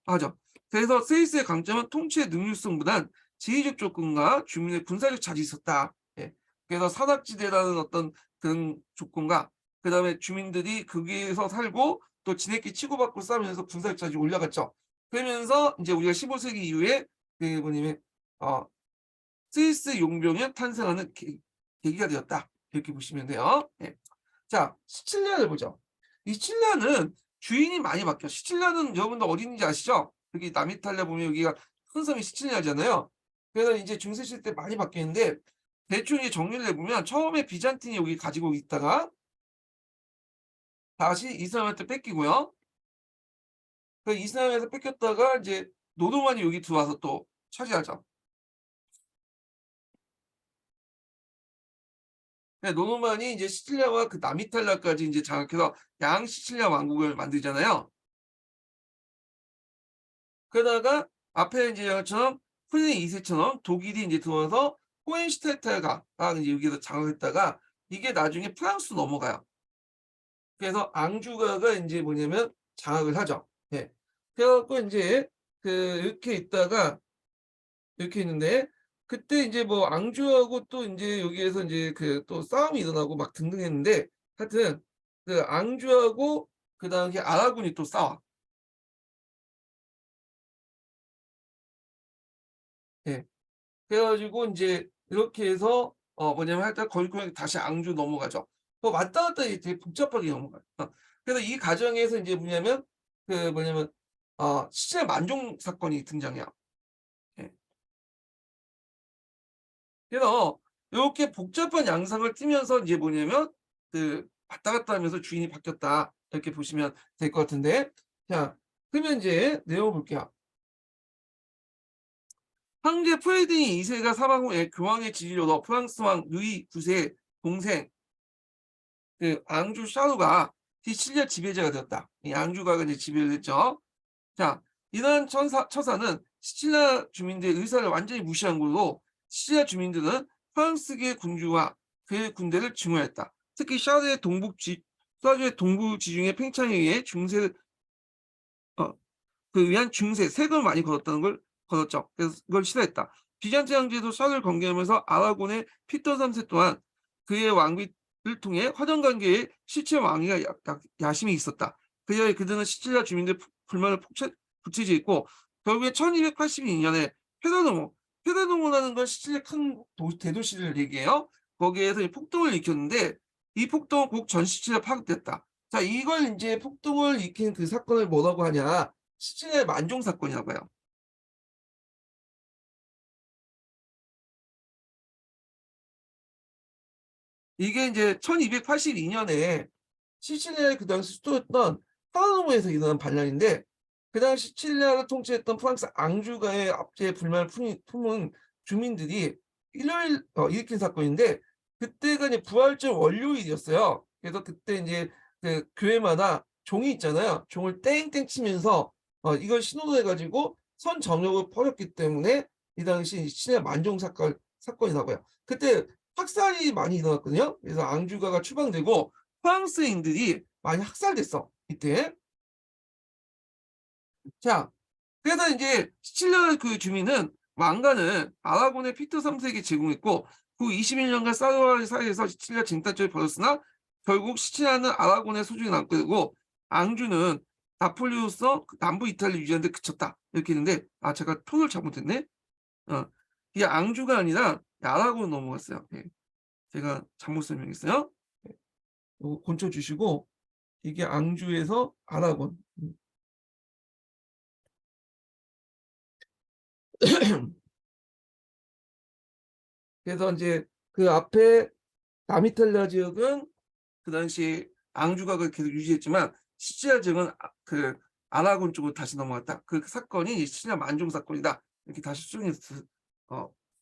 Speaker 1: 하죠. 그래서 스위스의 강점은 통치의 능률성보단 지리적 조건과 주민의 군사력 차질이 있었다. 예. 그래서 산악지대라는 어떤 그런 조건과 그다음에 주민들이 거기에서 살고 또 지네끼리 치고받고 싸우면서 군사력 차질이 올라갔죠. 그러면서 이제 우리가 15세기 이후에 그 뭐냐면 스위스 용병이 탄생하는 계기가 되었다. 이렇게 보시면 돼요. 네. 자, 시칠리아를 보죠. 이 시칠리아는 주인이 많이 바뀌어. 시칠리아는 여러분들 어디 있는지 아시죠? 여기 남이탈리아 보면 여기가 큰 섬이 시칠리아잖아요. 그래서 이제 중세 시대 때 많이 바뀌었는데, 대충 이제 정리를 해보면 처음에 비잔틴이 여기 가지고 있다가 다시 이슬람한테 뺏기고요. 그 이슬람에서 뺏겼다가 이제 노르만이 여기 들어와서 또 차지하죠. 노르만이 이제 시칠리아와 그 남이탈리아까지 이제 장악해서 양 시칠리아 왕국을 만들잖아요. 그러다가 앞에 이제 것처럼 프리드리히 2세처럼 독일이 이제 들어와서 호헨슈타이트가 이제 여기서 장악했다가 이게 나중에 프랑스로 넘어가요. 그래서 앙주가가 이제 뭐냐면 장악을 하죠. 예. 그래갖고 이제 그 이렇게 있다가 이렇게 있는데 그때 이제 뭐 앙주하고 또 이제 여기에서 이제 그 또 싸움이 일어나고 막 등등 했는데 하여튼 그 앙주하고 그 당시에 아라곤이 또 싸워. 예. 그래 가지고 인제 이렇게 해서 뭐냐면 하여튼 결국엔 다시 앙주 넘어가죠. 왔다 갔다 되게 복잡하게 넘어가요. 그래서 이 과정에서 인제 뭐냐면 그 뭐냐면 시체 만종 사건이 등장해요. 예. 그래서 요렇게 복잡한 양상을 띠면서 이제 뭐냐면 그 왔다 갔다 하면서 주인이 바뀌었다. 이렇게 보시면 될 것 같은데 자 그러면 인제 내용을 볼게요. 황제 프레드리 2 세가 사망 후에 교황의 지지를 얻어 프랑스 왕 루이 9 세의 동생 그 앙주 샤르가 시칠리아 지배자가 되었다. 이 앙주가 이제 지배를 했죠. 자, 이러한 처사는 시칠리아 주민들의 의사를 완전히 무시한 걸로 시칠리아 주민들은 프랑스계 군주와 그의 군대를 증오했다. 특히 샤르의 동부 지중해 팽창에 의해 중세를 어, 그 위한 중세 세금을 많이 걸었다는 걸 걸었죠. 그래서 그걸 싫어했다. 비잔티 황제도 샤를 건국하면서 아라곤의 피터 3세 또한 그의 왕비를 통해 화정 관계에 실체 왕위가 야심이 있었다. 그들은 시칠리아 주민들의 불만을 부채질했고 결국에 1282년에 페르노모 페르노모라는 건 시칠리아 큰 대도시를 얘기해요. 거기에서 폭동을 일으켰는데 이 폭동은 곧 전 시칠리아 파극됐다. 자, 이걸 이제 폭동을 일으킨 그 사건을 뭐라고 하냐? 시칠리아 만종 사건이라고 해요. 이게 이제 1282년에 시칠리아의 그 당시 수도였던 파라노모에서 일어난 반란인데 그 당시 시칠리아를 통치했던 프랑스 앙주가의 압제에 불만을 품은 주민들이 일으킨 사건인데 그때가 이제 부활절 월요일이었어요. 그래서 그때 이제 그 교회마다 종이 있잖아요. 종을 땡땡 치면서 이걸 신호로 해가지고 선 정역을 벌였기 때문에 이 당시 시칠리아 만종 사건이라고요. 그때 학살이 많이 일어났거든요. 그래서 앙주가가 추방되고 프랑스인들이 많이 학살됐어 이때. 자, 그래서 이제 시칠리아 그 주민은 왕관을 아라곤의 피터 3세에게 제공했고 그 21년간 사르와르 사이에서 시칠리아 쟁탈전이 벌어졌으나 결국 시칠리아는 아라곤의 소중히 남게 되고 앙주는 나폴리로서 남부 이탈리아 유지하는 데 그쳤다 이렇게 했는데 제가 톤을 잘못했네. 이게 앙주가 아니라 아라곤으로 넘어갔어요. 예. 제가 잘못 설명했어요. 요거 건쳐 주시고 이게 앙주에서 아라곤. 그래서 이제 그 앞에 남이탈리아 지역은 그 당시 앙주각을 계속 유지했지만 시칠리아 지역은 그 아라곤 쪽으로 다시 넘어갔다. 그 사건이 시칠리아 만종 사건이다. 이렇게 다시 수정해서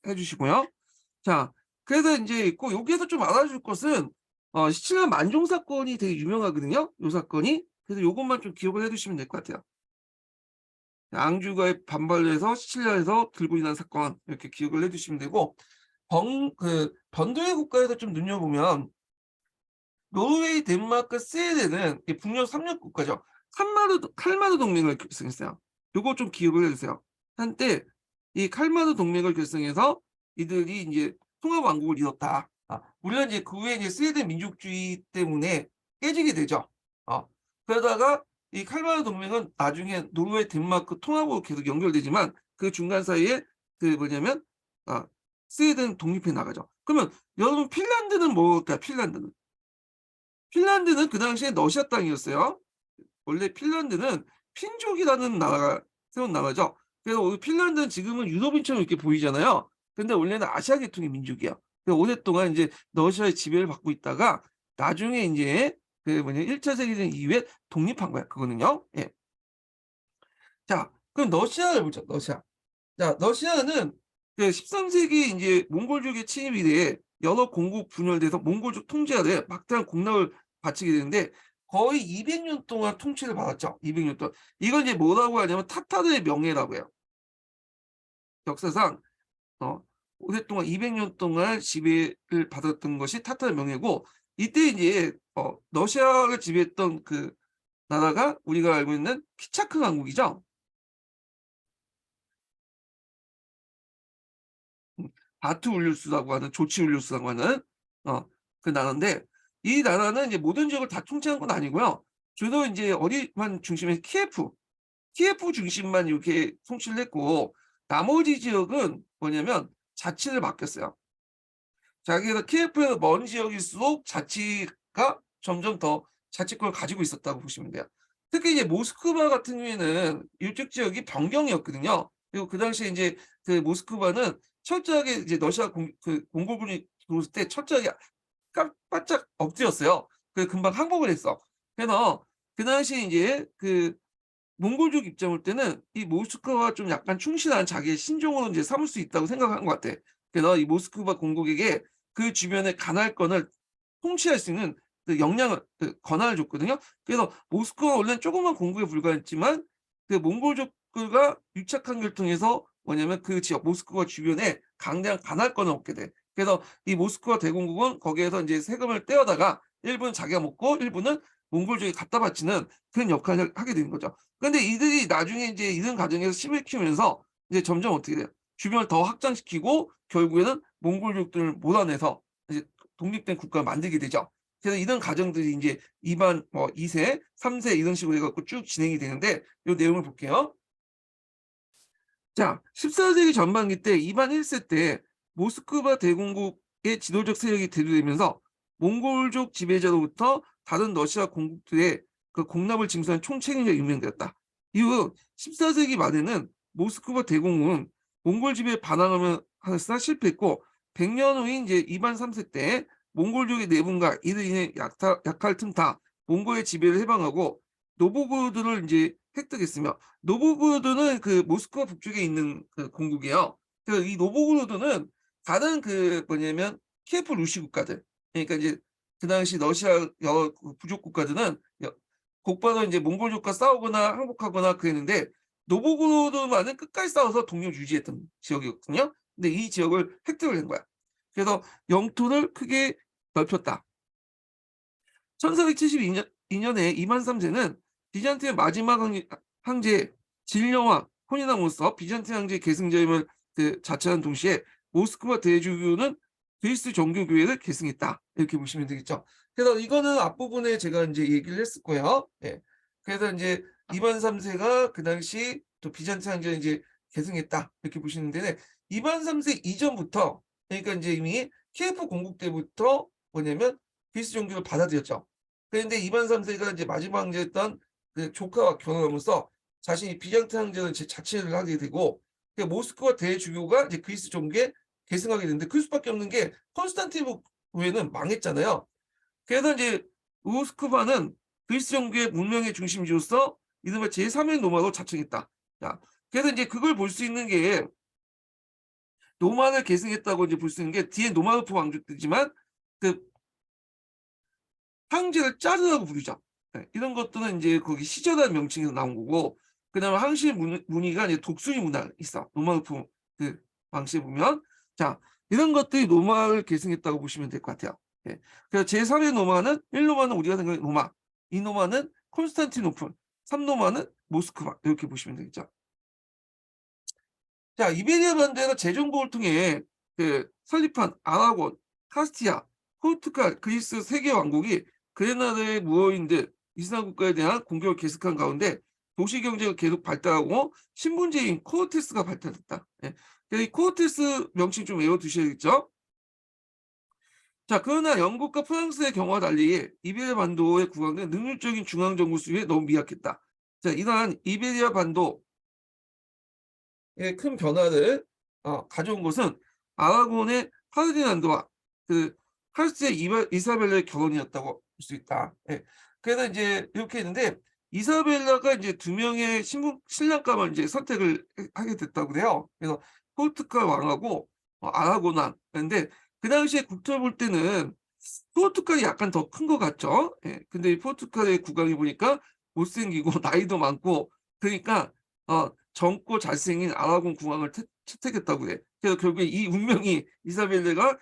Speaker 1: 해주시고요. 자, 그래서 이제 있고 여기에서 좀 알아줄 것은 시칠리아 만종 사건이 되게 유명하거든요. 요 사건이. 그래서 요것만 좀 기억을 해두시면 될 것 같아요. 앙주가의 반발을 해서 시칠리아에서 들고 일어난 사건 이렇게 기억을 해두시면 되고 번도의 국가에서 좀 눈여보면 노르웨이, 덴마크, 스웨덴은 북유럽 3국 국가죠. 칼마르 동맹을 결성했어요. 요거 좀 기억을 해주세요. 한때 이 칼마르 동맹을 결성해서 이들이 이제 통합 왕국을 이뤘다. 물론 이제 그 후에 이제 스웨덴 민족주의 때문에 깨지게 되죠. 그러다가 이 칼마르 동맹은 나중에 노르웨이, 덴마크 통합으로 계속 연결되지만 그 중간 사이에 그 뭐냐면 스웨덴 독립해 나가죠. 그러면 여러분 핀란드는 뭘까요? 핀란드는 그 당시에 러시아 땅이었어요. 원래 핀란드는 핀족이라는 나라가 세운 나라죠. 그래서 핀란드는 지금은 유럽인처럼 이렇게 보이잖아요. 근데 원래는 아시아 계통의 민족이야. 오랫동안 이제 러시아의 지배를 받고 있다가 나중에 이제 그 뭐냐 1차 세계대전 이후에 독립한 거야. 그거는요. 예. 자, 그럼 러시아를 보자. 러시아. 자, 러시아는 그 13세기 이제 몽골족의 침입 이래에 여러 공국 분열돼서 몽골족 통치 아래 막대한 공락을 바치게 되는데 거의 200년 동안 통치를 받았죠. 200년 동안. 이걸 이제 뭐라고 하냐면 타타르의 명예라고 해요. 역사상 어, 오랫동안 200년 동안 지배를 받았던 것이 타타르 명예고 이때 이제 러시아를 지배했던 그 나라가 우리가 알고 있는 키차크 왕국이죠. 바투울리우스라고 하는 조치울리우스라고 하는 그 나라인데 이 나라는 이제 모든 지역을 다 통치한 건 아니고요. 주로 이제 어디만 중심에 키예프 중심만 이렇게 통치를 했고 나머지 지역은 뭐냐면 자치를 맡겼어요. 자기가 키예프에서 먼 지역일수록 자치가 점점 더 자치권을 가지고 있었다고 보시면 돼요. 특히 이제 모스크바 같은 경우에는 이쪽 지역이 변경이었거든요. 그리고 그 당시에 이제 그 모스크바는 철저하게 이제 러시아 몽골군이 들어올 때 철저하게 바짝 엎드렸어요. 그래서 금방 항복을 했어. 그래서 그 당시에 이제 그 몽골족 입장 볼 때는 이 모스크바가 좀 약간 충실한 자기의 신종으로 이제 삼을 수 있다고 생각한 것 같아. 그래서 이 모스크바 공국에게 그 주변의 가나을권을 통치할 수 있는 그 역량을 권한을 줬거든요. 그래서 모스크바가 원래는 조그만 공국에 불과했지만 그 몽골족들과 유착한 결통에서 뭐냐면 그 지역 모스크바 주변에 강대한 가나을권을 얻게 돼. 그래서 이 모스크바 대공국은 거기에서 이제 세금을 떼어다가 일부는 자기가 먹고 일부는 몽골족에 갖다 바치는 그런 역할을 하게 되는 거죠. 근데 이들이 나중에 이제 이런 과정에서 힘을 키우면서 이제 점점 어떻게 돼요? 주변을 더 확장시키고 결국에는 몽골족들을 몰아내서 이제 독립된 국가를 만들게 되죠. 그래서 이런 과정들이 이제 2반 뭐 2세, 3세 이런 식으로 해 갖고 쭉 진행이 되는데 요 내용을 볼게요. 자, 14세기 전반기 때 2반 1세 때 모스크바 대공국의 지도적 세력이 대두되면서 몽골족 지배자로부터 다른 러시아 공국들의 그 공납을 징수한 총책임자가 임명되었다. 이후 14세기 말에는 모스크바 대공국은 몽골 지배에 반항하며 하였으나 실패했고 100년 후인 이제 2반 3세 때 몽골족의 내분과 이로 인해 약할 틈타 몽골의 지배를 해방하고 노보고르드를 이제 획득했으며 노보고르드는 그 모스크바 북쪽에 있는 그 공국이에요. 그래서 이 노보고르드는 다른 그 뭐냐면 키예프 루시 국가들 그러니까 이제 그 당시 러시아 여러 부족 국가들은 곧바로 이제 몽골족과 싸우거나 항복하거나 그랬는데 노보고르드만은 끝까지 싸워서 동력 유지했던 지역이었거든요. 근데 이 지역을 획득을 한 거야. 그래서 영토를 크게 넓혔다. 1472년에 이만 3세는 비잔티의 마지막 황제 진령왕 혼인함으로써 비잔티 황제의 계승자임을 자처한 동시에 모스크바 대주교는 그리스 정교교회를 계승했다. 이렇게 보시면 되겠죠. 그래서 이거는 앞부분에 제가 이제 얘기를 했을 거예요. 예. 그래서 이제 이만 3세가 그 당시 또 비잔티 황제를 이제 계승했다. 이렇게 보시면 되는데 이만 3세 이전부터 그러니까 이제 이미 키예프 공국 때부터 뭐냐면 그리스 종교를 받아들였죠. 그런데 이반 3세가 이제 마지막 황제였던 그 조카와 결혼하면서 자신이 비잔트 황제를 자치를 하게 되고 모스크바 대주교가 이제 그리스 종교에 계승하게 되는데 그럴 수밖에 없는 게 콘스탄티노 교회는 망했잖아요. 그래서 이제 모스크바는 그리스 종교의 문명의 중심지로서 이른바 제3의 로마로 자청했다. 자, 그래서 이제 그걸 볼 수 있는 게 노만을 계승했다고 이제 볼 수 있는 게 뒤에 노마노프 왕족들이지만 그 황제를 짜르라고 부르죠. 네, 이런 것들은 이제 거기 시저라는 명칭에서 나온 거고, 그다음에 황실 무늬가 이제 독수리 문화 있어. 로마노프 그 왕실에 보면, 자 이런 것들이 로마를 계승했다고 보시면 될 것 같아요. 네. 그래서 제3의 로마는 1로마는 우리가 생각하는 로마, 2로마는 콘스탄티노플, 3로마는 모스크바 이렇게 보시면 되겠죠. 자 이베리아 반도에서 재정복을 통해 그 설립한 아라곤, 카스티아, 포르투갈, 그리스 세 개 왕국이 그레나다의 무어인들 이슬람 국가에 대한 공격을 계속한 가운데 도시 경제가 계속 발달하고 신분제인 코르테스가 발달했다. 예. 이 코르테스 명칭 좀 외워두셔야겠죠. 자 그러나 영국과 프랑스의 경우와 달리 이베리아 반도의 국왕은 능률적인 중앙정부 수에 너무 미약했다. 자 이러한 이베리아 반도의 큰 변화를 가져온 것은 아라곤의 파르디난드와 그 카스티아의 이사벨라의 결혼이었다고 볼 수 있다. 예. 그래서 이제 이렇게 했는데 이사벨라가 이제 두 명의 신랑감을 이제 선택을 하게 됐다고 그래요. 그래서 포르투갈 왕하고 아라곤 왕. 그런데 그 당시에 국토를 볼 때는 포르투갈이 약간 더 큰 것 같죠. 예. 근데 이 포르투갈의 국왕이 보니까 못생기고 나이도 많고 그러니까 젊고 잘생긴 아라곤 국왕을 채택했다고 해. 그래서 결국에 이 운명이 이사벨레가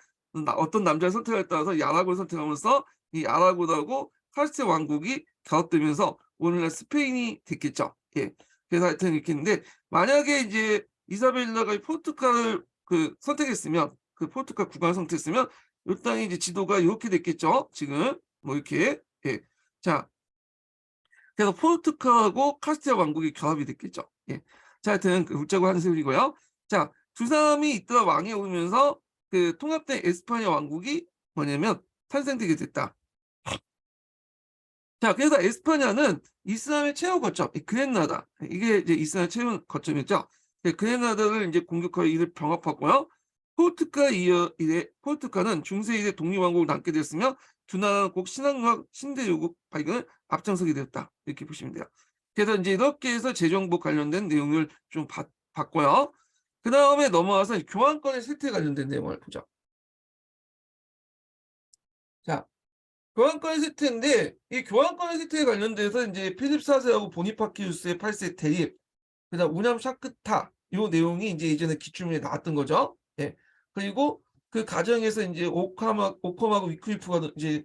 Speaker 1: 어떤 남자를 선택에 따라서 이 아라곤을 선택하면서 이 아라곤하고 카스티아 왕국이 결합되면서 오늘날 스페인이 됐겠죠. 예. 그래서 하여튼 이렇게 했는데 만약에 이제 이사벨라가 포르투갈을 선택했으면 그 포르투갈 국왕 상태였으면 요 땅의 이제 지도가 이렇게 됐겠죠. 지금 뭐 이렇게. 예. 자, 그래서 포르투갈하고 카스티아 왕국이 결합이 됐겠죠. 예. 자, 하여튼 그 웃자고 하는 셈이고요. 자, 두 사람이 이따 왕에 오르면서 그 통합된 에스파냐 왕국이 뭐냐면 탄생되게 됐다. 자, 그래서 에스파냐는 이슬람의 최후 거점, 그레나다. 이게 이제 이슬람의 최후 거점이었죠. 그레나다를 이제 공격하여 이를 병합하고요. 포르투갈은 중세 이래 독립왕국을 남게 되었으며 두 나라는 꼭 신앙과 신대 요구 발견을 앞장서게 되었다. 이렇게 보시면 돼요. 그래서 이제 이렇게 해서 재정부 관련된 내용을 좀 봤고요. 그 다음에 넘어와서 교환권의 쇠퇴에 관련된 내용을 보죠. 자, 교환권의 쇠퇴인데 이 교환권의 쇠퇴에 관련돼서 이제 필립 4세하고 보니파키우스의 8세 대립, 그다음 우냠 샤크타 요 내용이 이제 예전에 기출문에 나왔던 거죠. 예. 그리고 그 과정에서 이제 오컴하고 위클리프가 이제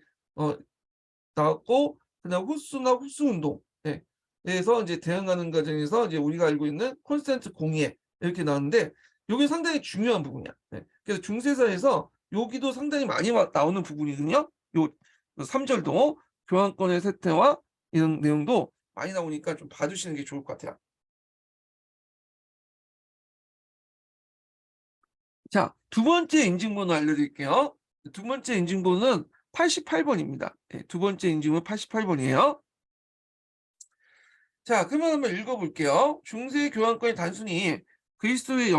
Speaker 1: 나왔고, 그다음 후스나 후스 운동, 예. 그래서 이제 대응하는 과정에서 이제 우리가 알고 있는 콘스탄트 공예 이렇게 나왔는데 여기 상당히 중요한 부분이야. 예. 그래서 중세사에서 여기도 상당히 많이 나오는 부분이거든요. 요 3절도 교환권의 쇠퇴와 이런 내용도 많이 나오니까 좀 봐주시는 게 좋을 것 같아요. 자, 두 번째 인증번호 알려드릴게요. 두 번째 인증번호는 88번입니다. 네, 두 번째 인증은 88번이에요. 자, 그러면 한번 읽어볼게요. 중세 교환권이 단순히 그리스도의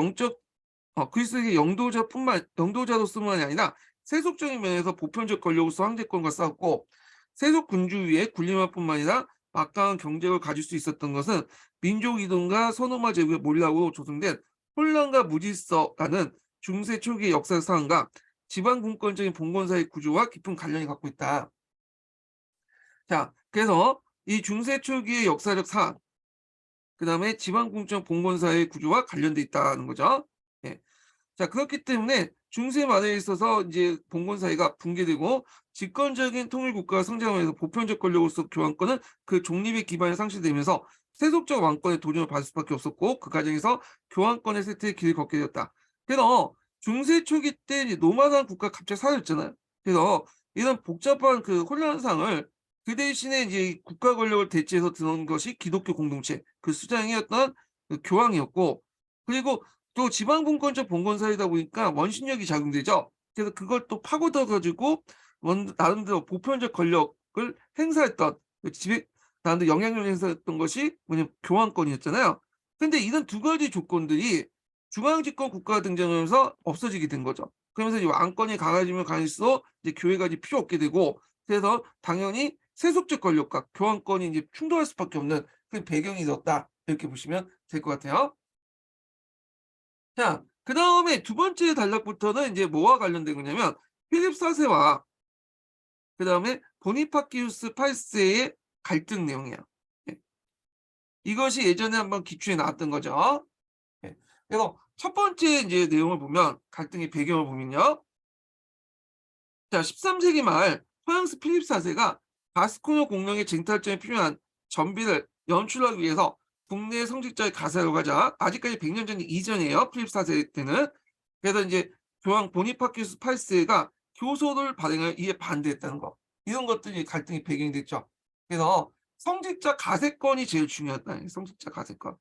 Speaker 1: 그리스도의 영도자로서만이 아니라 세속적인 면에서 보편적 권력으로서 황제권과 싸웠고, 세속 군주 위에 군림할 뿐만 아니라 막강한 경제력을 가질 수 있었던 것은 민족 이동과 선호마 제국의 몰락으로 조성된 혼란과 무질서라는 중세 초기의 역사 상황과 지방 분권적인 봉건사의 구조와 깊은 관련이 갖고 있다. 자, 그래서 이 중세 초기의 역사적 사안, 그 다음에 지방공적 봉건사의 구조와 관련돼 있다는 거죠. 예. 자, 그렇기 때문에 중세 말에 있어서 이제 봉건 사회가 붕괴되고 집권적인 통일 국가가 성장하면서 보편적 권력으로서 교환권은 그 중립의 기반이 상실되면서 세속적 왕권의 도전을 받을 수밖에 없었고, 그 과정에서 교환권의 쇠퇴의 길을 걷게 되었다. 그래서 중세 초기 때 이제 노마드한 국가가 갑자기 사라졌잖아요. 그래서 이런 복잡한 그 혼란상을 그 대신에 이제 국가 권력을 대체해서 드는 것이 기독교 공동체 그 수장이었던 그 교황이었고, 그리고 또 지방분권적 봉건사회다 보니까 원심력이 작용되죠. 그래서 그걸 또 파고들 가지고 나름대로 보편적 권력을 행사했던 나름대로 영향력을 행사했던 것이 뭐냐면 교환권이었잖아요. 근데 이런 두 가지 조건들이 중앙집권 국가가 등장하면서 없어지게 된 거죠. 그러면서 이 왕권이 강해지면 강할수록 이제 교회가 이제 필요 없게 되고, 그래서 당연히 세속적 권력과 교환권이 이제 충돌할 수밖에 없는 그 배경이 있었다. 이렇게 보시면 될 것 같아요. 자, 그 다음에 두 번째 단락부터는 이제 뭐와 관련된 거냐면 필립 4세와 그 다음에 보니파키우스 8세의 갈등 내용이에요. 예. 이것이 예전에 한번 기출에 나왔던 거죠. 예. 그래서 첫 번째 이제 내용을 보면, 갈등의 배경을 보면요. 자, 13세기 말 프랑스 필립 4세가 가스코뇨 공룡의 쟁탈전에 필요한 전비를 연출하기 위해서 국내 성직자의 가사를 가자, 아직까지 100년 전 이전이에요. 필립 4세 때는. 그래서 이제 교황 보니파키우스 8세가 교소를 발행하여 이에 반대했다는 거. 이런 것들이 갈등의 배경이 됐죠. 그래서 성직자 가세권이 제일 중요하다. 성직자 가세권.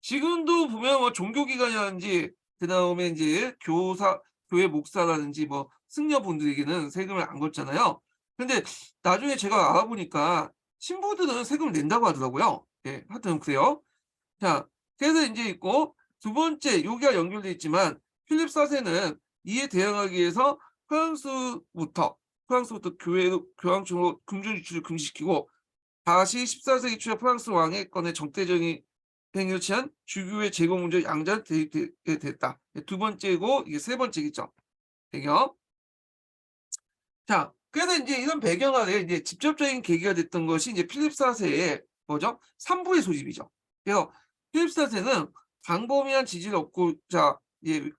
Speaker 1: 지금도 보면 뭐 종교기관이라든지 그다음에 이제 교회 목사라든지 뭐 승려분들에게는 세금을 안 걷잖아요. 근데 나중에 제가 알아보니까 신부들은 세금을 낸다고 하더라고요. 예, 하여튼 그래요. 자, 그래서 이제 있고, 두 번째 여기가 연결돼 있지만 필립 4세는 이에 대응하기 위해서 프랑스부터 교황청으로 금전 유출을 금지시키고, 다시 14세기 초에 프랑스 왕의 건에 적대적인 행위를 취한 주교의 제거 문제 양자를 대입되게 됐다. 두 번째고 이게 세 번째겠죠. 배경. 자, 그래서 이제 이런 배경 아래 이제 직접적인 계기가 됐던 것이 이제 필립 4세의 뭐죠? 삼부의 소집이죠. 그래서 필립 4세는 광범위한 지지를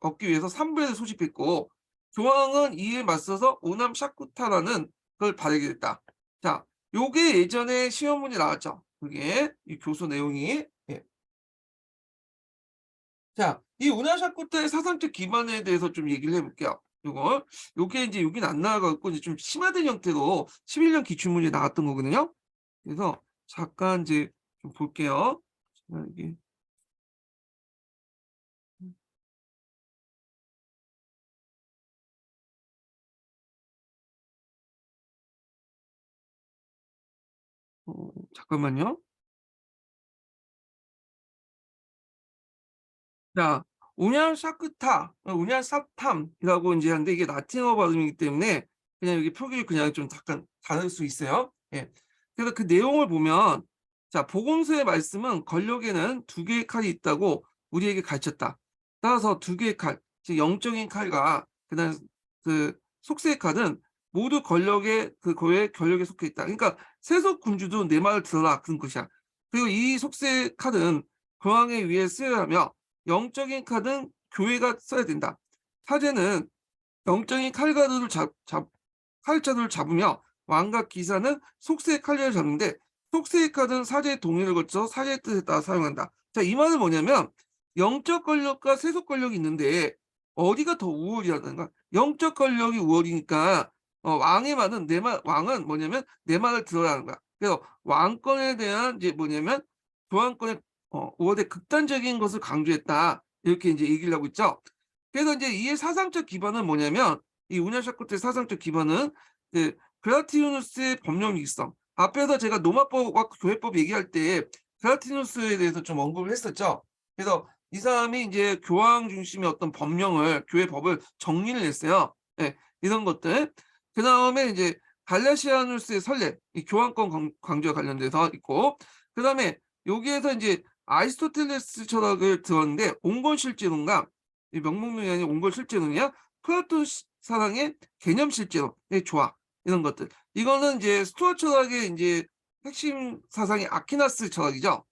Speaker 1: 얻기 위해서 삼부를 소집했고, 교황은 이에 맞서서 오남 샤쿠타라는 걸 발행게 됐다. 자, 요게 예전에 시험 문제 나왔죠. 그게 이 교수 내용이. 예. 자, 이 운하샤쿠타의 사상적 기반에 대해서 좀 얘기를 해볼게요. 요게 이제 여긴 안 나와갖고 이제 좀 심화된 형태로 11년 기출문제 나왔던 거거든요. 그래서 잠깐 이제 좀 볼게요. 자, 이게 잠깐만요. 자, 운얄사탐이라고 이제 하는데 이게 라틴어 발음이기 때문에 그냥 여기 표기를 그냥 좀 잠깐 다를 수 있어요. 예. 그래서 그 내용을 보면 자, 복음서의 말씀은 권력에는 두 개의 칼이 있다고 우리에게 가르쳤다. 따라서 두 개의 칼, 즉 영적인 칼과 그다음 그 속세의 칼은 모두 권력의 그 고의 권력에 속해 있다. 그러니까 세속 군주도 내 말을 들어라 그런 것이야. 그리고 이 속세의 칼은 교황에 의해 쓰여야 하며 영적인 칼은 교회가 써야 된다. 사제는 영적인 칼자루를 잡으며 왕과 기사는 속세의 칼자루를 잡는데 속세의 칼은 사제의 동의를 거쳐 사제의 뜻에 따라 사용한다. 자, 이 말은 뭐냐면 영적 권력과 세속 권력이 있는데 어디가 더 우월이라든가 영적 권력이 우월이니까 왕은 뭐냐면 내 말을 들어라는 거야. 그래서 왕권에 대한 이제 뭐냐면 교황권의 우월의 극단적인 것을 강조했다. 이렇게 이제 얘기를 하고 있죠. 그래서 이제 이의 사상적 기반은 뭐냐면 이 우냐샤코트의 사상적 기반은 그 그라티우누스의 법령 위기성. 앞에서 제가 노마법과 교회법 얘기할 때 그라티누스에 대해서 좀 언급을 했었죠. 그래서 이 사람이 이제 교황 중심의 어떤 법령을 교회 법을 정리를 했어요. 예, 이런 것들. 그 다음에 이제 갈라시아누스의 설례, 이 교황권 강조와 관련돼서 있고, 그 다음에 여기에서 이제 아리스토텔레스 철학을 들었는데 온건실제론과 이 명목론이 아닌 온건실제론이야 플라톤 사상의 개념 실제론의 조화 이런 것들. 이거는 이제 스토아 철학의 이제 핵심 사상이 아퀴나스 철학이죠.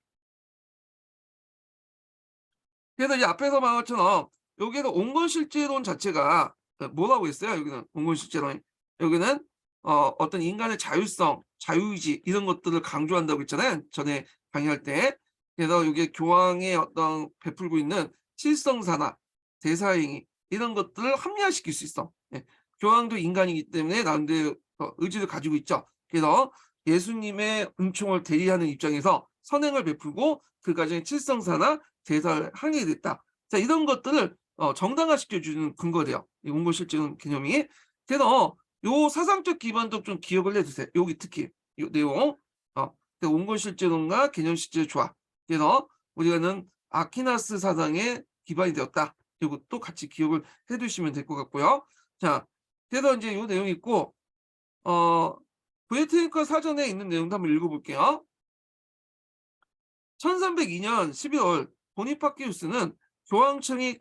Speaker 1: 그래서 이제 앞에서 말한 것처럼 여기에서 온건실제론 자체가 뭐라고 했어요? 여기는 온건실제론이 여기는 어떤 인간의 자율성, 자유의지 이런 것들을 강조한다고 했잖아요. 전에 강의할 때. 그래서 이게 교황의 어떤 베풀고 있는 실성사나 대사행위 이런 것들을 합리화시킬 수 있어. 예. 교황도 인간이기 때문에 나름대로 의지를 가지고 있죠. 그래서 예수님의 은총을 대리하는 입장에서 선행을 베풀고 그 과정에 칠성사나 제사를 하게 됐다. 자, 이런 것들을 정당화시켜주는 근거래요. 이 원고실증 개념이. 그래서 요 사상적 기반도 좀 기억을 해주세요. 여기 특히 요 내용. 원고실제론과 개념실제 조합. 그래서 우리가는 아퀴나스 사상의 기반이 되었다. 이것도 같이 기억을 해두시면 될 것 같고요. 자, 그래서 이제 요 내용이 있고, 브레이트니커 사전에 있는 내용도 한번 읽어볼게요. 1302년 12월 보니파키우스는 교황청이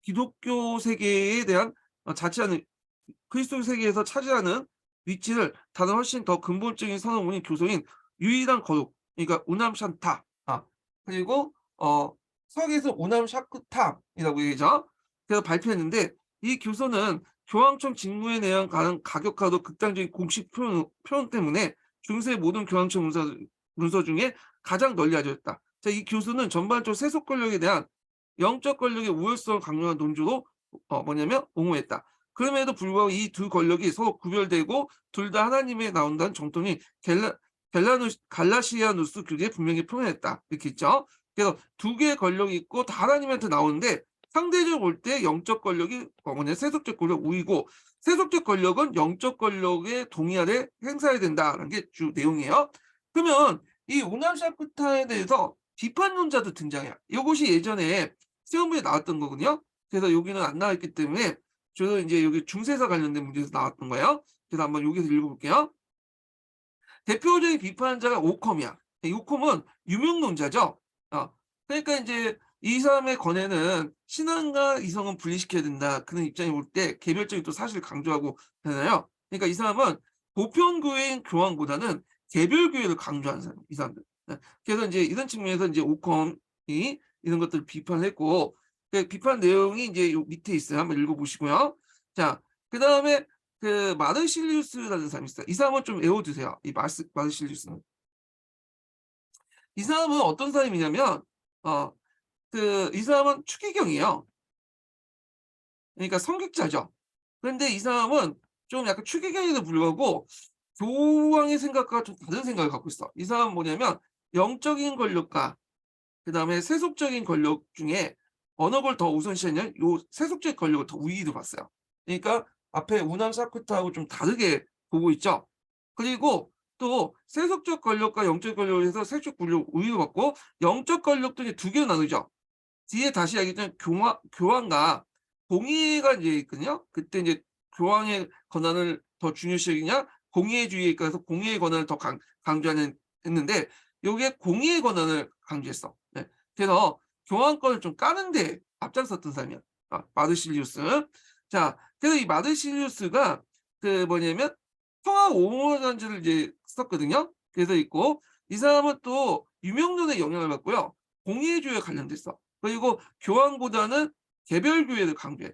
Speaker 1: 기독교 세계에 대한 자치하는 그리스도 세계에서 차지하는 위치를 다른 훨씬 더 근본적인 선언문인 교소인 유일한 거룩, 그러니까 우남샨타, 그리고 서기에서 우남샤크탐이라고 얘기하죠. 그래서 발표했는데 이 교서는 교황청 직무에 대한 가격화도 극단적인 공식 표현 때문에 중세 모든 교황청 문서 중에 가장 널리 알려졌다. 자, 이 교수는 전반적으로 세속 권력에 대한 영적 권력의 우월성을 강조한 논조로 뭐냐면 옹호했다. 그럼에도 불구하고 이 두 권력이 서로 구별되고 둘 다 하나님에 나온다는 정통이 갈라시아누스 교리에 분명히 표현했다. 이렇게 있죠. 그래서 두 개의 권력이 있고 다 하나님한테 나오는데 상대적으로 볼 때 영적 권력이 뭐냐 세속적 권력 우위고 세속적 권력은 영적 권력에 동의하되 행사해야 된다는 게 주 내용이에요. 그러면 이 우남샤크타에 대해서 비판론자도 등장해요. 이것이 예전에 시험부에 나왔던 거거든요. 그래서 여기는 안 나왔기 때문에 주로 이제 여기 중세사 관련된 문제에서 나왔던 거예요. 그래서 한번 여기서 읽어볼게요. 대표적인 비판자가 오컴이야. 이 오컴은 유명론자죠. 그러니까 이제 이 사람의 권해는 신앙과 이성은 분리시켜야 된다. 그런 입장이 올 때 개별적인 또 사실을 강조하고 하잖아요. 그러니까 이 사람은 보편교회인 교황보다는 개별교회를 강조하는 사람, 이 사람들. 그래서 이제 이런 측면에서 이제 오컴이 이런 것들을 비판했고, 그 비판 내용이 이제 요 밑에 있어요. 한번 읽어보시고요. 자, 그 다음에 그 마르실리우스라는 사람이 있어요. 이 사람은 좀 외워두세요. 이 마르실리우스는. 이 사람은 어떤 사람이냐면 어 이 사람은 추기경이에요. 그러니까 성직자죠. 그런데 이 사람은 좀 약간 추기경에도 불구하고 교황의 생각과 좀 다른 생각을 갖고 있어. 이 사람은 뭐냐면 영적인 권력과 그다음에 세속적인 권력 중에 어느 걸 더 우선시하냐면 요 세속적 권력을 더 우위로 봤어요. 그러니까 앞에 우남 사쿠타하고 좀 다르게 보고 있죠. 그리고 또 세속적 권력과 영적 권력을 해서 세속 권력 우위로 봤고 영적 권력도 이제 두 개로 나누죠. 뒤에 다시 얘기했지만 교황과 공의가 이제 있거든요. 그때 이제 교황의 권한을 더 중요시 여기냐 공의주의에 있어서 공의의 권한을 더 강조하는 했는데 요게 공의의 권한을 강조했어. 네. 그래서 교황권을 좀 까는 데 앞장섰던 사람이야. 마르실리우스. 자, 그래서 이 마르실리우스가 뭐냐면 평화 옹호전지를 이제 썼거든요. 그래서 있고 이 사람은 또 유명론의 영향을 받고요. 공의주의에 관련됐어. 그리고 교황보다는 개별 교회를 강조해.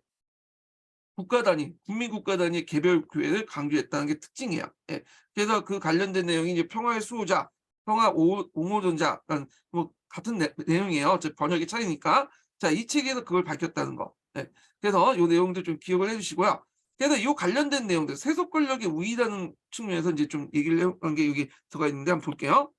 Speaker 1: 국가 단위, 국민 국가 단위의 개별 교회를 강조했다는 게 특징이야. 예. 그래서 그 관련된 내용이 이제 평화의 수호자, 옹호전자라는 뭐 같은 내용이에요. 어차피 번역의 차이니까. 자, 이 책에서 그걸 밝혔다는 거. 예. 그래서 이 내용도 좀 기억을 해주시고요. 그래서 이 관련된 내용들, 세속 권력의 우위라는 측면에서 이제 좀 얘기를 한 게 여기 들어가 있는데 한번 볼게요.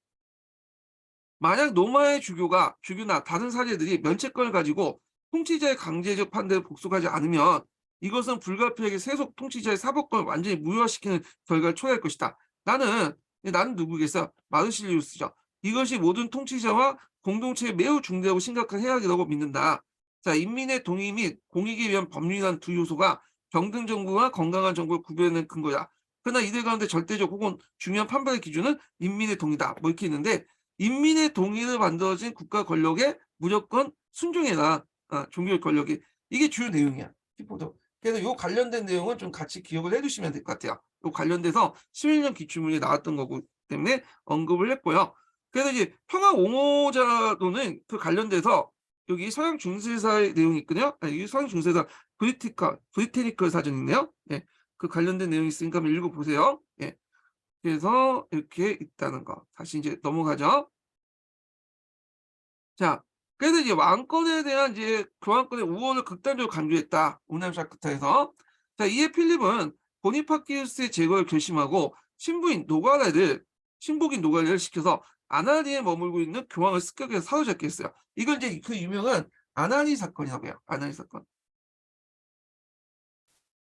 Speaker 1: 만약 로마의 주교나 다른 사제들이 면책권을 가지고 통치자의 강제적 판대를 복속하지 않으면 이것은 불가피하게 세속 통치자의 사법권을 완전히 무효화시키는 결과를 초래할 것이다. 나는 누구겠어? 마르실리우스죠. 이것이 모든 통치자와 공동체에 매우 중대하고 심각한 해악이라고 믿는다. 자, 인민의 동의 및 공익에 위한 법률이란 두 요소가 평등 정부와 건강한 정부를 구별하는 근거다. 그러나 이들 가운데 절대적 혹은 중요한 판단의 기준은 인민의 동의다. 뭐 이렇게 있는데 인민의 동의를 만들어진 국가 권력에 무조건 순종해라. 종교 권력이. 이게 주요 내용이야. 키포도. 그래서 요 관련된 내용은 좀 같이 기억을 해두시면 될 것 같아요. 요 관련돼서 11년 기출문이 나왔던 거기 때문에 언급을 했고요. 그래서 이제 평화 옹호자도는 그 관련돼서 여기 서양 중세사의 내용이 있거든요. 이 서양 중세사 브리테니컬 사전이네요. 예. 그 관련된 내용이 있으니까 한번 읽어보세요. 예. 그래서 이렇게 있다는 거. 다시 이제 넘어가죠. 자, 그래서 이제 왕권에 대한 이제 교황권의 우월을 극단적으로 강조했다. 우남샤크타에서. 자, 이에 필립은 보니파키우스의 제거를 결심하고 신복인 노가레를 시켜서 아나리에 머물고 있는 교황을 습격해서 사로잡게 했어요. 이걸 이제 그 유명한 아나리 사건이라고 해요. 아나리 사건.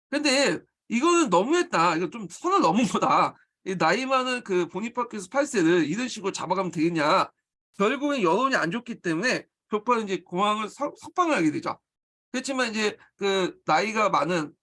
Speaker 1: 근데 이거는 너무했다. 이거 좀 선을 넘은 거다. 이 나이 많은 그 보니파키우스 8세를 이런 식으로 잡아가면 되겠냐. 결국엔 여론이 안 좋기 때문에 벽파는 이제 공항을 석방을 하게 되죠. 그렇지만 이제 그 나이가 많은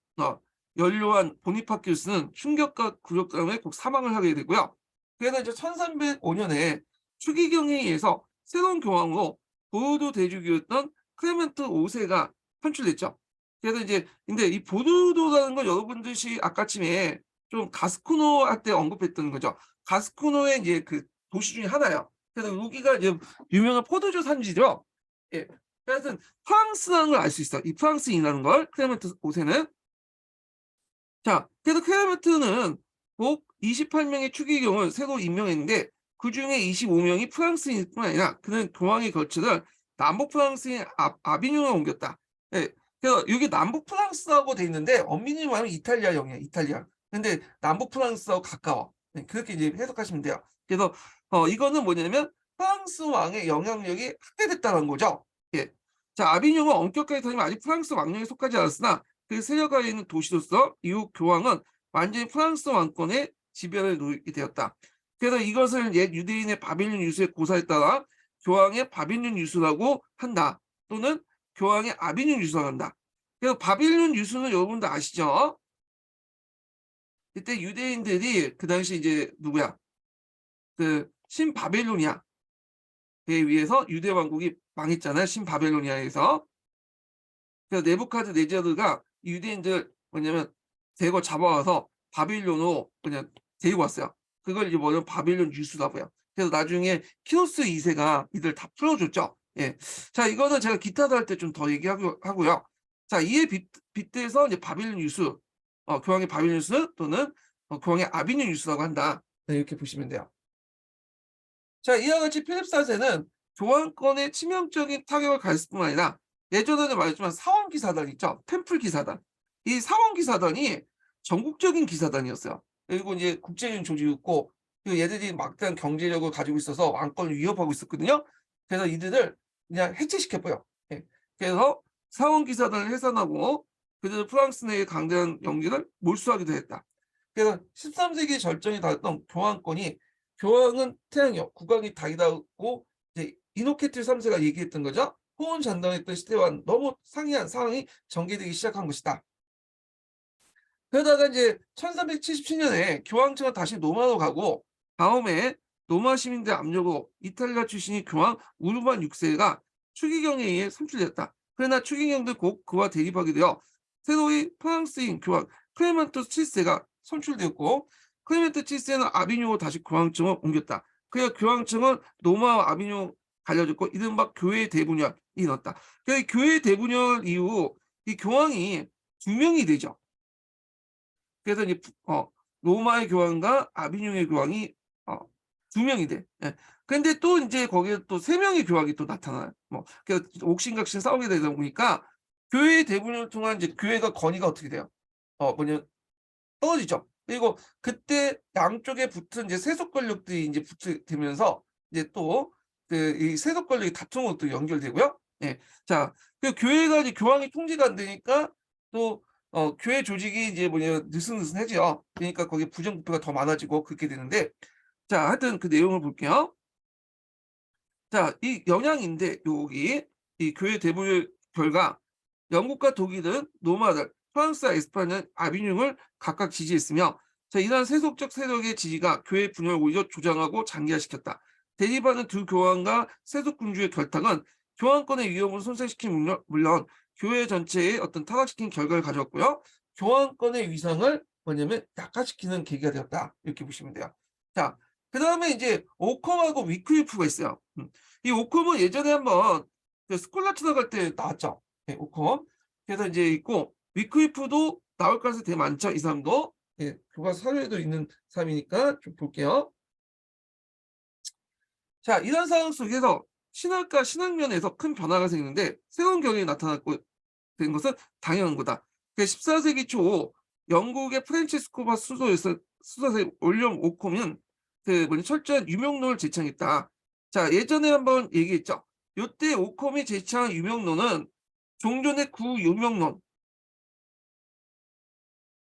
Speaker 1: 연료한 보니파키우스는 충격과 굴욕감에 꼭 사망을 하게 되고요. 그래서 이제 1305년에 추기경에 의해서 새로운 교황으로 보르도 대주교였던 클레멘트 5세가 선출됐죠. 그래서 이제 근데 이 보르도라는 건 여러분들이 아까쯤에 좀 가스코노 할 때 언급했던 거죠. 가스코노의 이제 그 도시 중에 하나예요. 그래서 여기가 이제 유명한 포도주 산지죠. 예. 그래서 프랑스라는 걸 알 수 있어. 이 프랑스인이라는 걸 클레멘트 5세는. 자, 그래서 클레멘트는 꼭 28명의 추기경을 새로 임명했는데 그중에 25명이 프랑스인뿐 아니라 그는 교황의 거처를 남북 프랑스인 아비뇽으로 옮겼다. 예. 그래서 여기 남북 프랑스하고 돼 있는데 엄밀히 말하면 이탈리아형이야, 이탈리아. 근데 남북 프랑스하고 가까워. 네, 그렇게 이제 해석하시면 돼요. 그래서 이거는 뭐냐면 프랑스 왕의 영향력이 확대됐다는 거죠. 예. 자, 아비뇽은 엄격하게 따지면 아직 프랑스 왕령에 속하지 않았으나 그 세력화에 있는 도시로서 이후 교황은 완전히 프랑스 왕권의 지배를 놓이게 되었다. 그래서 이것을 옛 유대인의 바빌론 유수의 고사에 따라 교황의 바빌론 유수라고 한다. 또는 교황의 아비뇽 유수라고 한다. 그래서 바빌론 유수는 여러분들 아시죠? 그때 유대인들이 그 당시 이제 누구야? 그 신바벨로니아에 의해서 유대 왕국이 망했잖아요. 신바벨로니아에서. 그래서 네부카드네자르가 유대인들 뭐냐면 대거 잡아와서 바빌론으로 그냥 데리고 왔어요. 그걸 이제 뭐냐면 바빌론 유수라고 해요. 그래서 나중에 키로스 2세가 이들 다 풀어줬죠. 예. 자, 이거는 제가 기타도 할 때 좀 더 얘기하고요. 자, 이에 빗대서 이제 바빌론 유수, 교황의 바빌론 유수 또는 교황의 아비뇽 유수라고 한다. 네, 이렇게 보시면 돼요. 자, 이와 같이 필립 4세는 교환권에 치명적인 타격을 가했을 뿐만 아니라 예전에는 말했지만 사원 기사단 있죠. 템플 기사단. 이 사원 기사단이 전국적인 기사단이었어요. 그리고 이제 국제적인 조직이었고 그리고 얘들이 막대한 경제력을 가지고 있어서 왕권을 위협하고 있었거든요. 그래서 이들을 그냥 해체시켜버려. 예. 그래서 사원 기사단을 해산하고 그들을 프랑스 내의 강대한 영지를 몰수하기도 했다. 그래서 13세기 절정이 닿았던 교황권이 교황은 태양이요 국왕이 다이다고 이제 이노케트 3세가 얘기했던 거죠. 호언장담했던 시대와는 너무 상이한 상황이 전개되기 시작한 것이다. 그러다가 이제 1377년에 교황청은 다시 로마로 가고 다음에 로마 시민들 압력으로 이탈리아 출신의 교황 우르반 6세가 추기경에 의해 선출됐다. 그러나 추기경도 곧 그와 대립하게 되어 새로이 프랑스인 교황 클레멘토스 7세가 선출되었고 클레멘토스 7세는 아비뇽으로 다시 교황청을 옮겼다. 그래서 교황청은 로마와 아비뇽 갈려졌고 이른바 교회 대분열이 일어났다. 그래서 교회 대분열 이후 이 교황이 2명이 되죠. 그래서 이제 로마의 교황과 아비뇽의 교황이 2명이 돼. 예. 근데 또 이제 거기에 또 3명의 교황이 또 나타나요. 뭐 그래서 옥신각신 싸우게 되다 보니까 교회의 대분열을 통한 이제 교회가 권위가 어떻게 돼요? 뭐냐 떨어지죠. 그리고 그때 양쪽에 붙은 이제 세속 권력들이 이제 되면서 이제 또 그 이 세속 권력이 다툼으로 또 연결되고요. 예. 자, 그 교회가 이제 교황이 통제가 안 되니까 또 교회 조직이 이제 뭐냐 느슨느슨해져요. 그러니까 거기에 부정부패가 더 많아지고 그렇게 되는데 자, 하여튼 그 내용을 볼게요. 자, 이 영향인데 여기 이 교회 대분열 결과 영국과 독일은 노마들, 프랑스와 에스파냐는 아비뇽을 각각 지지했으며 자, 이러한 세속적 세력의 지지가 교회 분열을 오히려 조장하고 장기화시켰다. 대립하는 두 교황과 세속 군주의 결탁은 교황권의 위험을 손상시킨 물론 교회 전체의 어떤 타락시킨 결과를 가져왔고요. 교황권의 위상을 뭐냐면 약화시키는 계기가 되었다. 이렇게 보시면 돼요. 자, 그 다음에 이제 오컴하고 위클리프가 있어요. 이 오컴은 예전에 한번 그 스콜라투나 갈 때 나왔죠. 네, 오컴. 그래서 이제 있고 위클리프도 나올 가능성이 되게 많죠. 이 사람도. 예, 교과서 사료에도 있는 사람이니까 좀 볼게요. 자, 이런 상황 속에서 신학과 신학면에서 큰 변화가 생기는데 새로운 경향이 나타났고 된 것은 당연한 거다. 14세기 초 영국의 프란치스코바 수도세 윌리엄 오컴은 그 뭐냐 철저한 유명론을 제창했다. 자, 예전에 한번 얘기했죠. 요때 오컴이 제창한 유명론은 종전의 구유명론,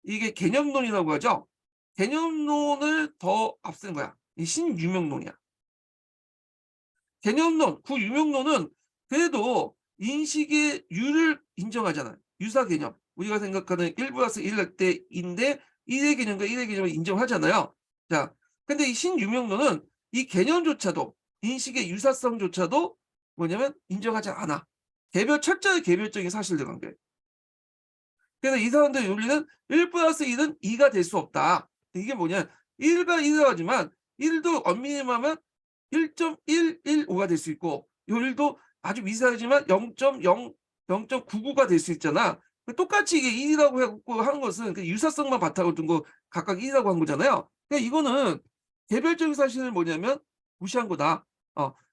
Speaker 1: 이게 개념론이라고 하죠. 개념론을 더 앞선 거야. 이 신유명론이야. 개념론, 구유명론은 그래도 인식의 유를 인정하잖아요. 유사 개념. 우리가 생각하는 1+1 할 때인데 1의 개념과 1의 개념을 인정하잖아요. 자, 근데 이 신유명론은 이 개념조차도 인식의 유사성조차도 뭐냐면 인정하지 않아. 철저히 개별적인 사실들 관계. 그래서 이 사람들의 논리는 1+1은 2가 될 수 없다. 이게 뭐냐 1과 1을 하지만 1도 엄밀히 말하면 1.115가 될 수 있고 요 1도 아주 미세하지만 0.99가 될 수 있잖아. 똑같이 이게 1이라고 해갖고 한 것은 그 유사성만 바탕으로 둔 거 각각 1이라고 한 거잖아요. 그러니까 이거는 개별적인 사실을 뭐냐면 무시한 거다.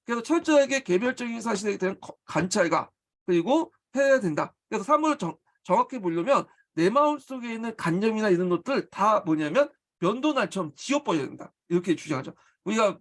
Speaker 1: 그래서 철저하게 개별적인 사실에 대한 관찰과 그리고 해야 된다. 그래서 사물을 정확히 보려면 내 마음속에 있는 관념이나 이런 것들 다 뭐냐면 면도날처럼 지워버려야 된다. 이렇게 주장하죠. 우리가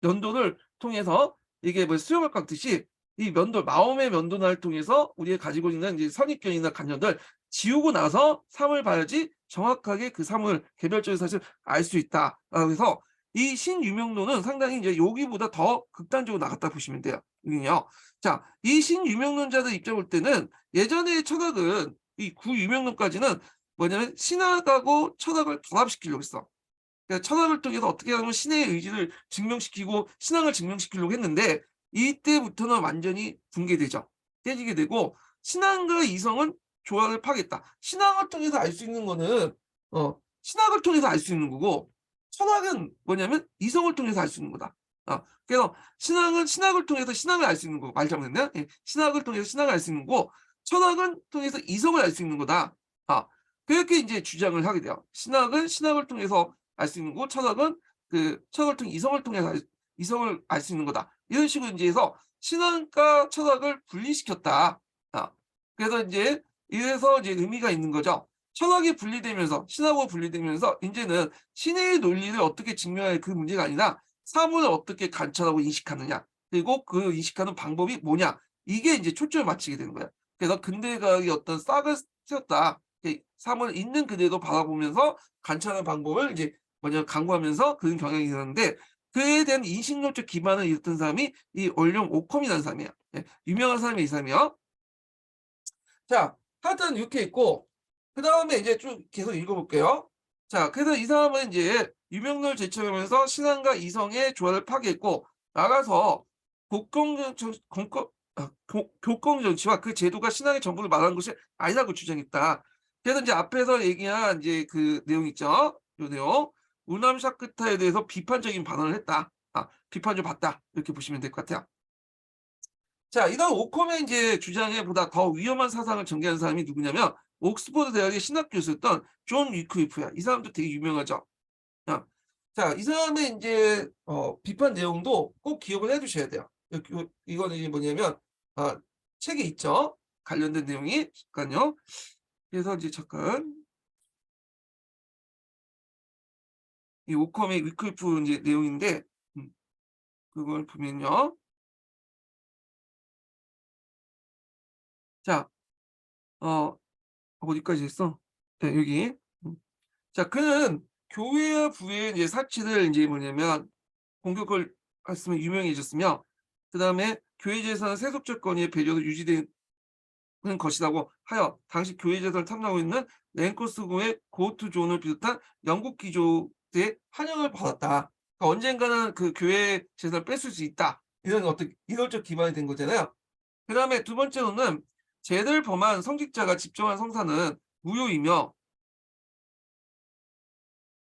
Speaker 1: 면도를 통해서 이게 뭐 수영을 깎듯이 이 마음의 면도날을 통해서 우리가 가지고 있는 이제 선입견이나 관념들 지우고 나서 삶을 봐야지 정확하게 그 삶을 개별적인 사실을 알 수 있다. 그래서 이 신유명론은 상당히 이제 여기보다 더 극단적으로 나갔다 보시면 돼요. 여기요. 자, 이 신유명론자들 입장 볼 때는 예전의 철학은 이 구유명론까지는 뭐냐면 신학하고 철학을 결합시키려고 했어. 그러니까 철학을 통해서 어떻게 하면 신의 의지를 증명시키고 신앙을 증명시키려고 했는데 이때부터는 완전히 붕괴되죠. 깨지게 되고 신앙과 이성은 조화를 파겠다. 신앙을 통해서 알 수 있는 거는 신학을 통해서 알 수 있는 거고 철학은 뭐냐면 이성을 통해서 알 수 있는 거다. 그래서 신앙은 신학을 통해서 신앙을 알 수 있는 거고 말 잘못했나? 예, 신학을 통해서 신앙을 알 수 있는 거고 철학은 통해서 이성을 알 수 있는 거다. 그렇게 이제 주장을 하게 돼요. 신학은 신학을 통해서 알 수 있는 거고 철학은 그 철학을 통해 이성을 통해서 이성을 알 수 있는 거다. 이런 식으로 이제 해서 신앙과 철학을 분리시켰다. 그래서 이제 이래서 이제 의미가 있는 거죠. 철학이 분리되면서 신학으로 분리되면서 이제는 신의 논리를 어떻게 증명할 그 문제가 아니라 사물을 어떻게 관찰하고 인식하느냐, 그리고 그 인식하는 방법이 뭐냐, 이게 이제 초점을 맞추게 되는 거예요. 그래서 근대과학의 어떤 싹을 틔웠다. 사물을 있는 그대로 바라보면서 관찰하는 방법을 이제 뭐냐 강구하면서 그런 경향이 있었는데, 그에 대한 인식론적 기반을 잃었던 사람이 이 얼룡 오컴이라는 사람이에요. 유명한 사람이 이 사람이요. 자, 하여튼 이렇게 있고, 그 다음에 이제 쭉 계속 읽어볼게요. 자, 그래서 이 사람은 이제 유명론을 제출하면서 신앙과 이성의 조화를 파괴했고, 나가서 교권정치와 그 제도가 신앙의 전부를 말하는 것이 아니라고 주장했다. 그래서 이제 앞에서 얘기한 이제 그 내용 있죠? 요 내용. 우남 샤크타에 대해서 비판적인 발언을 했다. 비판을 받다. 이렇게 보시면 될 것 같아요. 자, 이런 오컴의 이제 주장에 보다 더 위험한 사상을 전개한 사람이 누구냐면 옥스퍼드 대학의 신학 교수였던 존 위크리프야. 이 사람도 되게 유명하죠. 자, 이 사람의 이제 비판 내용도 꼭 기억을 해두셔야 돼요. 이거는 이제 뭐냐면 책에 있죠. 관련된 내용이. 잠깐요. 그래서 이제 잠깐 이 오컴의 위크리프 이제 내용인데 그걸 보면요. 자, 어디까지 했어? 네, 여기. 자, 그는 교회와 부의 이제 사치를 이제 뭐냐면 공격을 했으면 유명해졌으며, 그 다음에 교회 재산은 세속적 권위의 배려로 유지되는 것이라고 하여 당시 교회 재산을 탐하고 있는 랭커스고의 고트 존을 비롯한 영국 귀족의 환영을 받았다. 그러니까 언젠가는 그 교회 재산을 뺏을 수 있다. 이런 어떤 이론적 기반이 된 거잖아요. 그 다음에 두 번째로는 죄를 범한 성직자가 집정한 성사는 무효이며,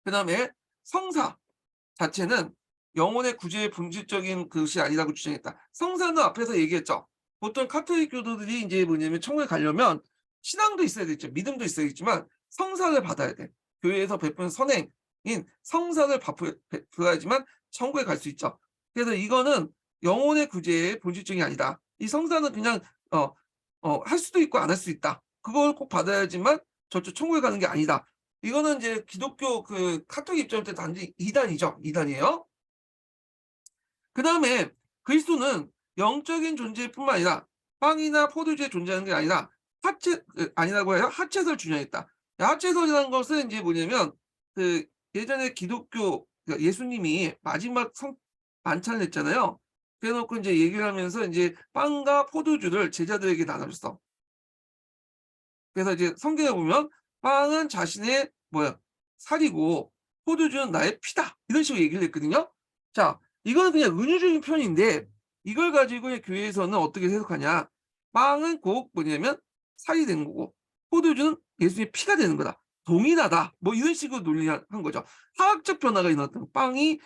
Speaker 1: 그 다음에 성사 자체는 영혼의 구제의 본질적인 것이 아니라고 주장했다. 성사는 앞에서 얘기했죠. 보통 카톨릭 교도들이 이제 뭐냐면 천국에 가려면 신앙도 있어야 되죠. 믿음도 있어야겠지만 성사를 받아야 돼. 교회에서 베푸는 선행인 성사를 베풀어야지만 천국에 갈 수 있죠. 그래서 이거는 영혼의 구제의 본질적이 아니다. 이 성사는 그냥 할 수도 있고 안 할 수 있다. 그걸 꼭 받아야지만 저쪽 천국에 가는 게 아니다. 이거는 이제 기독교 그 카톨릭 입장부터 단지 이단이죠. 이단이에요. 그 다음에 그리스도는 영적인 존재뿐만 아니라 빵이나 포도주에 존재하는 게 아니라 아니라고 해요. 하체설 주장했다. 하체설이라는 것은 이제 뭐냐면 그 예전에 기독교 그러니까 예수님이 마지막 만찬을 했잖아요. 그래놓고 이제 얘기를 하면서 이제 빵과 포도주를 제자들에게 나눠줬어. 그래서 이제 성경에 보면 빵은 자신의 살이고 포도주는 나의 피다. 이런 식으로 얘기를 했거든요. 자, 이거는 그냥 은유적인 표현인데 이걸 가지고 교회에서는 어떻게 해석하냐. 빵은 꼭 뭐냐면 살이 되는 거고 포도주는 예수님의 피가 되는 거다. 동일하다. 뭐 이런 식으로 논리한 거죠. 화학적 변화가 일어났던 빵이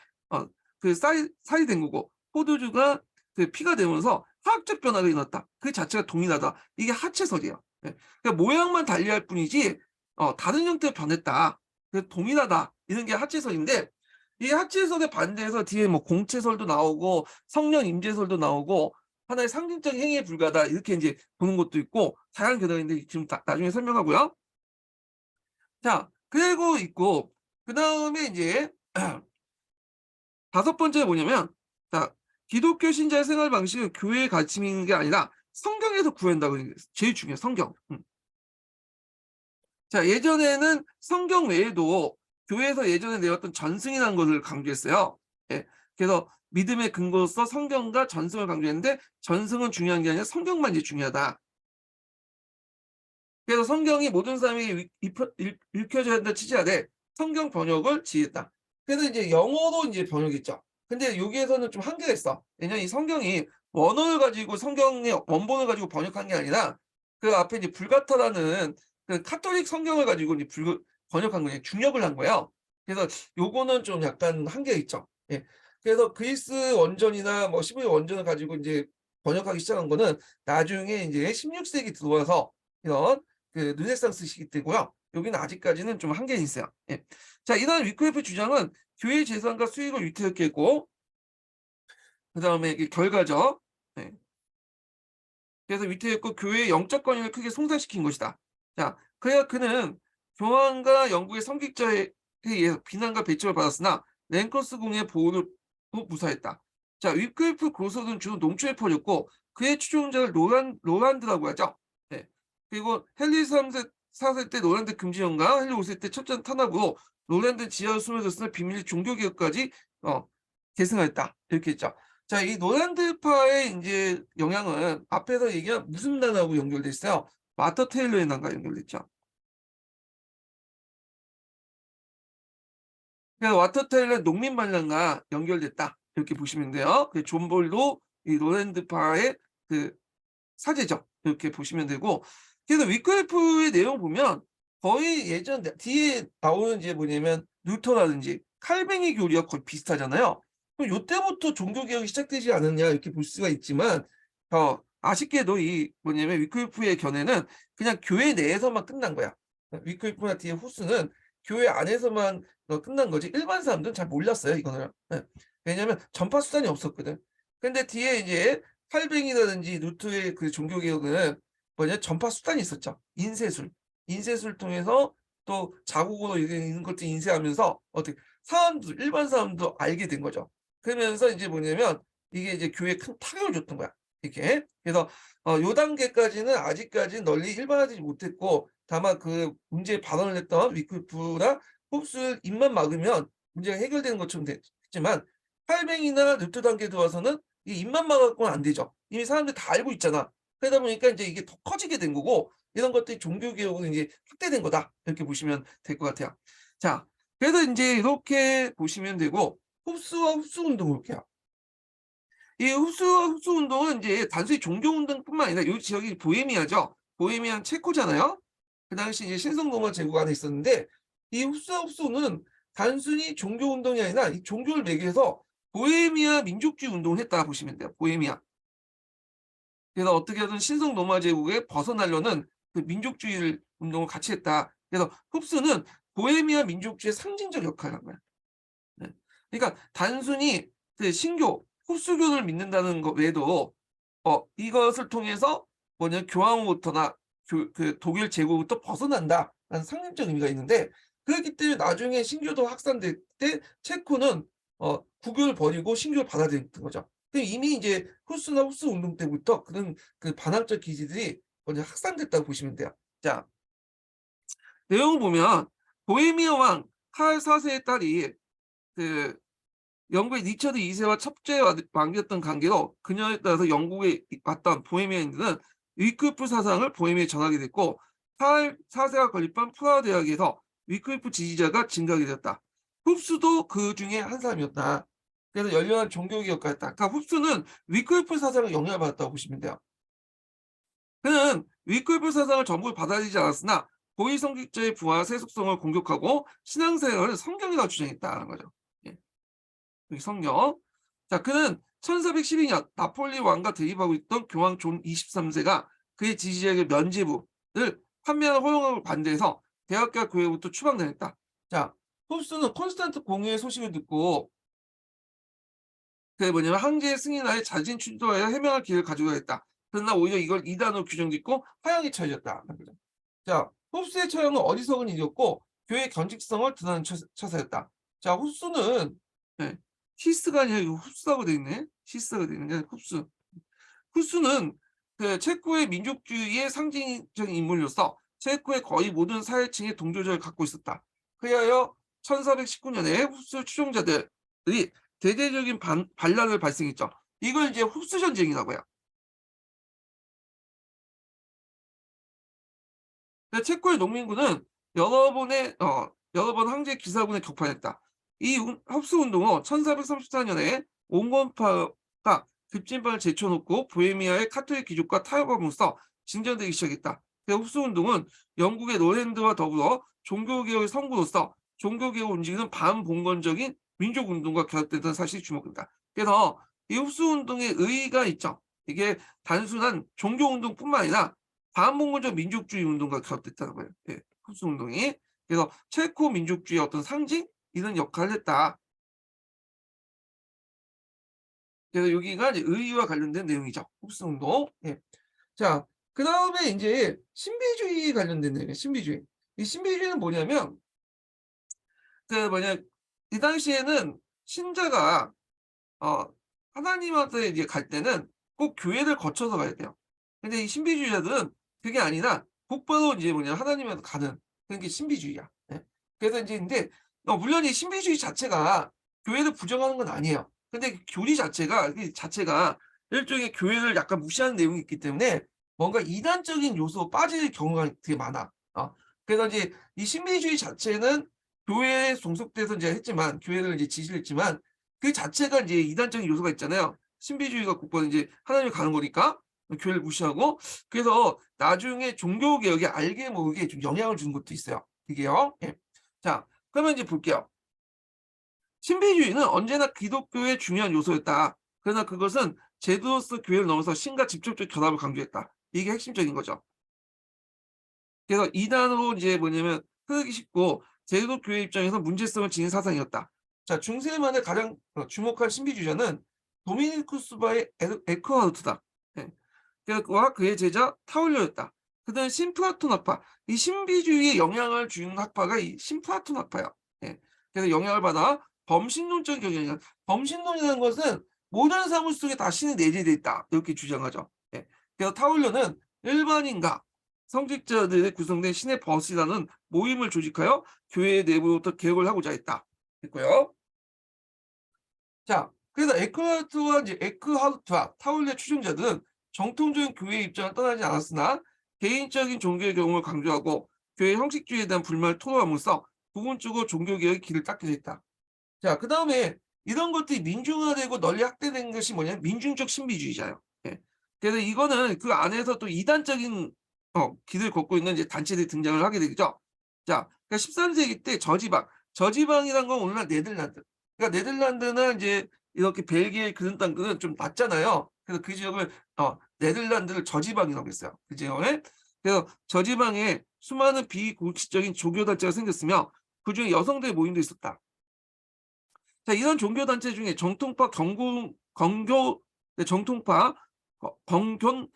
Speaker 1: 그 살이 된 거고 포도주가 그 피가 되면서 화학적 변화가 일어났다. 그 자체가 동일하다. 이게 하체설이에요. 그러니까 모양만 달리할 뿐이지 다른 형태로 변했다. 그래서 동일하다. 이런 게 하체설인데 이 하체설에 반대해서 뒤에 뭐 공체설도 나오고 성령 임재설도 나오고 하나의 상징적 행위에 불과하다. 이렇게 이제 보는 것도 있고 다양한 견해인데 지금 나중에 설명하고요. 자, 그리고 있고 그 다음에 이제 다섯 번째 뭐냐면 자, 기독교 신자의 생활 방식은 교회의 가르침이 있는 게 아니라 성경에서 구한다고 제일 중요해요. 성경. 자, 예전에는 성경 외에도 교회에서 예전에 내었던 전승이라는 것을 강조했어요. 예. 그래서 믿음의 근거로서 성경과 전승을 강조했는데 전승은 중요한 게 아니라 성경만 이제 중요하다. 그래서 성경이 모든 사람이 읽혀져야 한다 취지하되 성경 번역을 지휘했다. 그래서 이제 영어로 이제 번역했죠. 근데 여기에서는 좀 한계가 있어. 왜냐면 이 성경이 원어를 가지고 성경의 원본을 가지고 번역한 게 아니라 그 앞에 이제 불가타라는 그 카톨릭 성경을 가지고 이제 번역한 거예요. 중역을 한 거예요. 그래서 요거는 좀 약간 한계가 있죠. 예. 그래서 그리스 원전이나 뭐 15일 원전을 가지고 이제 번역하기 시작한 거는 나중에 이제 16세기 들어와서 이런 그 르네상스 시기 때고요. 여기는 아직까지는 좀 한계가 있어요. 예. 자, 이런 위크리프 주장은 교회 재산과 수익을 위태롭게 했고 그다음에 이게 결과죠. 네. 그래서 위태 했고 교회의 영적 권위를 크게 손상시킨 것이다. 자, 그래야 그는 교황과 영국의 선객자에 의해서 비난과 배척을 받았으나 랭커스 공의 보호를 무사했다. 자, 위클리프 고서는 주로 농촌에 퍼졌고 그의 추종자를 로란드라고 하죠. 네. 그리고 헨리 3세 4세 때 노란드 금지령과 헨리 5세 때 첩전 탄압으로 노란드 지하로 숨어졌으나 비밀리 종교개혁까지 계승하였다. 이렇게 했죠. 자, 이 노란드파의 이제 영향은 앞에서 얘기한 무슨 난하고 연결돼 있어요? 마터 테일러의 난과 연결됐죠. 그래서 와터 테일러 농민 반란과 연결됐다. 이렇게 보시면 돼요. 그 존 볼도 이 노란드파의 그 사제죠. 이렇게 보시면 되고, 그래서 위클리프의 내용 보면 거의 예전 뒤에 나오는 게 뭐냐면 루터라든지 칼뱅의 교리와 거의 비슷하잖아요. 그럼 요때부터 종교개혁이 시작되지 않았냐 이렇게 볼 수가 있지만 아쉽게도 이 뭐냐면 위클리프의 견해는 그냥 교회 내에서만 끝난 거야. 위클리프나 뒤에 후스는 교회 안에서만 끝난 거지 일반 사람들은 잘 몰랐어요 이거는. 네. 왜냐하면 전파 수단이 없었거든. 근데 뒤에 이제 칼뱅이라든지 루트의 그 종교개혁은 뭐냐 전파 수단이 있었죠. 인쇄술. 인쇄술 통해서 또 자국으로 있는 것들 인쇄하면서 어떻게 사람들 일반 사람도 알게 된 거죠. 그러면서 이제 뭐냐면 이게 이제 교회에 큰 타격을 줬던 거야. 이렇게. 그래서 요 단계까지는 아직까지 널리 일반화되지 못했고 다만 그 문제에 발언을 했던 위클리프나 홉스 입만 막으면 문제가 해결되는 것처럼 됐지만 칼뱅이나 루트 단계에 들어와서는 이 입만 막아갖고는 안 되죠. 이미 사람들이 다 알고 있잖아. 그러다 보니까 이제 이게 더 커지게 된 거고 이런 것들이 종교 개혁은 이제 확대된 거다. 이렇게 보시면 될 것 같아요. 자, 그래서 인제 이렇게 보시면 되고 흡수와 흡수 운동을 볼게요. 이 흡수와 흡수 운동은 인제 단순히 종교 운동뿐만 아니라 요 지역이 보헤미아죠. 보헤미아는 체코잖아요. 그 당시 이제 신성로마 제국 안에 있었는데 이 흡수와 흡수는 단순히 종교 운동이 아니라 이 종교를 매개해서 보헤미아 민족주의 운동을 했다 보시면 돼요. 보헤미아. 그래서 어떻게든 신성 로마 제국에 벗어나려는 그 민족주의 운동을 같이 했다. 그래서 흡수는 보헤미아 민족주의의 상징적 역할을 한 거야. 네. 그러니까 단순히 그 신교, 흡수교를 믿는다는 것 외에도 이것을 통해서 뭐냐 교황으로부터나 그 독일 제국부터 벗어난다라는 상징적 의미가 있는데 그렇기 때문에 나중에 신교도 확산될 때 체코는 국교를 버리고 신교를 받아들였던 거죠. 이미 이제 후스나 후스 운동 때부터 그런 그 반항적 기지들이 먼저 확산됐다고 보시면 돼요. 자, 내용을 보면 보헤미아 왕 칼 4세의 딸이 그 영국의 리처드 2세와 첩제 왕이었던 관계로 그녀에 따라서 영국에 왔던 보헤미아인들은 위클리프 사상을 보헤미아에 전하게 됐고 칼 4세가 건립한 프라하 대학에서 위클리프 지지자가 증가하게 되었다. 흡수도 그 중에 한 사람이었다. 그래서 열렬한 종교개혁가 했다. 그러니까 흡수는 위클리프 사상을 영향을 받았다고 보시면 돼요. 그는 위클리프 사상을 전부 받아들이지 않았으나 고위 성직자의 부와 세속성을 공격하고 신앙생활을 성경이라고 주장했다는 거죠. 예. 여기 성경. 자, 그는 1412년 나폴리 왕과 대립하고 있던 교황 존 23세가 그의 지지자에게 면죄부를 판매하는 허용을 반대해서 대학과 교회부터 추방당했다. 자, 홉스는 콘스탄트 공의의 소식을 듣고 그게 뭐냐면 황제의 승인하에 자진 출두하여 해명할 기회를 가지고 했다. 그러나 오히려 이걸 이단으로 규정짓고 화형에 처해졌다. 자, 홉스의 처형은 어리석은 일이었고 교회의 견직성을 드러내는 처사였다. 자, 홉스는 네, 히스가 아니라 이거 흡수라고 돼 있네. 히스가 돼 있는 게 흡수. 흡수는 그 체코의 민족주의의 상징적인 인물로서 체코의 거의 모든 사회층의 동조적을 갖고 있었다. 그리하여 1419년에 흡수 추종자들이 대대적인 반란을 발생했죠. 이걸 이제 흡수 전쟁이라고 해요. 체코의 농민군은 여러 번 황제 기사군에 격파했다. 이 흡수 운동은 1434년에 온건파가 급진파를 제쳐놓고 보헤미아의 카톨릭 귀족과 타협함으로써 진전되기 시작했다. 흡수 운동은 영국의 노랜드와 더불어 종교개혁의 선구로서 종교개혁을 움직이는 반봉건적인 민족운동과 결합됐다는 사실이 주목된다. 그래서 이 흡수 운동의 의의가 있죠. 이게 단순한 종교운동뿐만 아니라 반몽골적 민족주의 운동과 결합됐다는 거예요. 예, 흡수 운동이. 그래서 체코 민족주의의 어떤 상징 이런 역할을 했다. 그래서 여기가 이제 의의와 관련된 내용이죠. 흡수 운동. 예. 자, 그다음에 이제 신비주의 관련된 내용이에요. 신비주의. 이 신비주의는 뭐냐면 이 당시에는 신자가 어 하나님한테 이제 갈 때는 꼭 교회를 거쳐서 가야 돼요. 근데 이 신비주의자들은 그게 아니라 곧바로 이제 하나님한테 가는 그런 게 신비주의야. 예. 그래서 인제 근데 물론 이 신비주의 자체가 교회를 부정하는 건 아니에요. 근데 그 교리 자체가 일종의 교회를 약간 무시하는 내용이 있기 때문에 뭔가 이단적인 요소로 빠질 경우가 되게 많아. 그래서 이제 이 신비주의 자체는 교회에 종속돼서 인제 했지만 교회를 이제 지지를 했지만 그 자체가 이제 이단적인 요소가 있잖아요. 신비주의가 곧바로 인제 하나님을 가는 거니까 교회를 무시하고 그래서 나중에 종교 개혁에 알게 모르게 좀 영향을 주는 것도 있어요. 이게요. 예. 자, 그러면 이제 볼게요. 신비주의는 언제나 기독교의 중요한 요소였다. 그러나 그것은 제도로서 교회를 넘어서 신과 직접적 결합을 강조했다. 이게 핵심적인 거죠. 그래서 이단으로 이제 흐르기 쉽고 제도 교회 입장에서 문제성을 지닌 사상이었다. 자, 중세만의 가장 주목할 신비주의자는 도미니쿠스바의 에크하르트다. 예. 그와 그의 제자 타울러였다. 그다음에 신플라톤 학파. 이 신비주의에 영향을 주는 학파가 이 신플라톤 학파야. 예. 그래서 영향을 받아 범신론적 경향이야. 범신론이라는 것은 모든 사물 속에 다 신이 내재되어 있다. 이렇게 주장하죠. 예. 그래서 타울러는 일반인과 성직자들의 구성된 신의 버스라는 모임을 조직하여 교회 내부부터 개혁을 하고자 했다. 했고요. 자, 그래서 에크하르트와 타울레 추종자들은 정통적인 교회의 입장을 떠나지 않았으나 개인적인 종교의 경험을 강조하고 교회 형식주의에 대한 불만을 토로함으로써 부분적으로 종교개혁의 길을 닦게 됐다. 자, 그다음에 이런 것들이 민중화되고 널리 확대된 것이 뭐냐면 민중적 신비주의자예요. 예. 그래서 이거는 그 안에서 또 이단적인 길을 걷고 있는 이제 단체들이 등장을 하게 되죠. 자, 그러니까 13세기 때 저지방이란 건 오늘날 네덜란드. 그러니까 네덜란드나 이제 이렇게 벨기에 그런 땅들은 좀 낮잖아요. 그래서 그 지역을 네덜란드를 저지방이라고 했어요. 그 지역에. 그래서 저지방에 수많은 비공식적인 종교 단체가 생겼으며 그중에 여성들의 모임도 있었다. 자, 이런 종교 단체 중에 정통파 경공 건교 네, 정통파 건견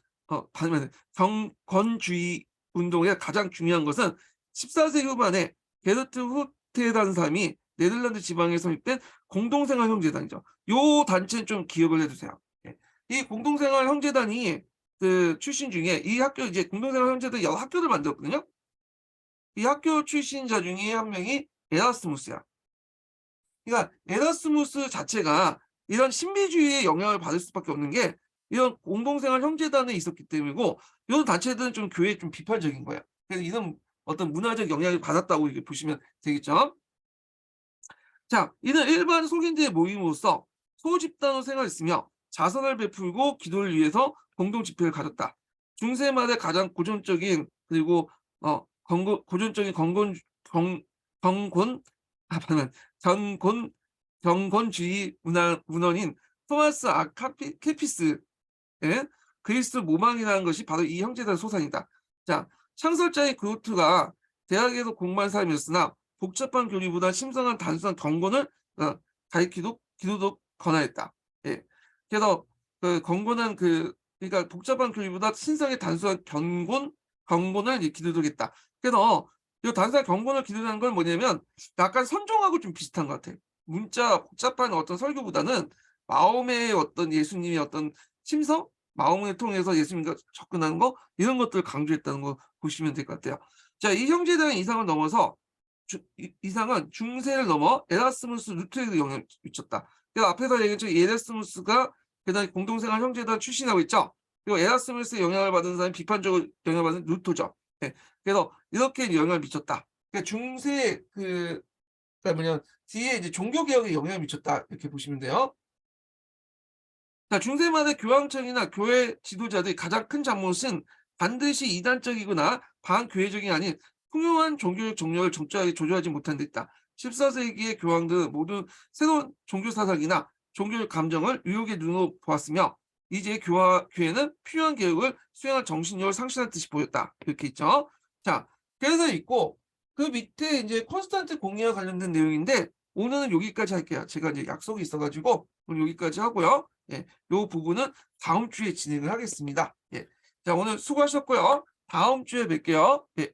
Speaker 1: 반면에 경건주의 운동의 가장 중요한 것은 14세기 후반에 게르트 후트라는 사람이 네덜란드 지방에 설립된 공동생활 형제단이죠. 요 단체는 좀 기억을 해 두세요. 예. 이 공동생활 형제단이 그 출신 중에 이 학교 이제 공동생활 형제단 여러 학교를 만들었거든요. 이 학교 출신자 중에 한 명이 에라스무스야. 그러니까 에라스무스 자체가 이런 신비주의의 영향을 받을 수밖에 없는 게 이런 공동생활 형제단에 있었기 때문이고 이런 단체들은 좀 교회에 좀 비판적인 거예요. 그래서 이런 어떤 문화적 영향을 받았다고 이렇게 보시면 되겠죠. 자, 이는 일반 속인들의 모임으로써 소집단으로 생활했으며 자선을 베풀고 기도를 위해서 공동 집회를 가졌다. 중세 말의 가장 고전적인 그리고 고전적인 경건 견곤 경건주의 문헌인 토마스 케피스의 그리스도 모방이라는 것이 바로 이 형제단의 소산이다. 자, 창설자인 그루트가 대학에서 공부한 사람이었으나 복잡한 교리보다 심성한 단순한 경건을 기도도 권하였다. 예. 그래서 그 경건한 그러니까 복잡한 교리보다 신성의 단순한 경건을 이제 기도하겠다. 그래서 이 단순한 경건을 기도하는 건 뭐냐면 약간 선종하고 좀 비슷한 것 같아요. 문자 복잡한 어떤 설교보다는 마음의 어떤 예수님의 어떤 심성, 마음을 통해서 예수님과 접근하는 거 이런 것들을 강조했다는 거 보시면 될 것 같아요. 자, 이 형제단의 이상을 넘어서 이상은 중세를 넘어 에라스무스 루터에도 영향을 미쳤다. 그래서 앞에서 얘기했죠. 에라스무스가 그다음에 공동생활 형제단 출신하고 있죠. 그리고 에라스무스의 영향을 받은 사람이 비판적으로 영향을 받은 루터죠. 네. 그래서 이렇게 영향을 미쳤다. 그러니까 중세 그러니까 뒤에 이제 종교 개혁에 영향을 미쳤다 이렇게 보시면 돼요. 자, 중세말의 교황청이나 교회 지도자들이 가장 큰 잘못은 반드시 이단적이거나 반교회적이 아닌 훌륭한 종교적 정력을 적절하게 조절하지 못한 데 있다. 14세기의 교황들은 모두 새로운 종교 사상이나 종교적 감정을 의혹의 눈으로 보았으며 이제 교회는 필요한 개혁을 수행할 정신력을 상실한 듯이 보였다. 이렇게 있죠. 자, 그래서 있고 그 밑에 이제 콘스탄트 공의와 관련된 내용인데 오늘은 여기까지 할게요. 제가 이제 약속이 있어가지고 오늘 여기까지 하고요. 예, 요 부분은 다음 주에 진행을 하겠습니다. 예, 자, 오늘 수고하셨고요. 다음 주에 뵐게요. 예.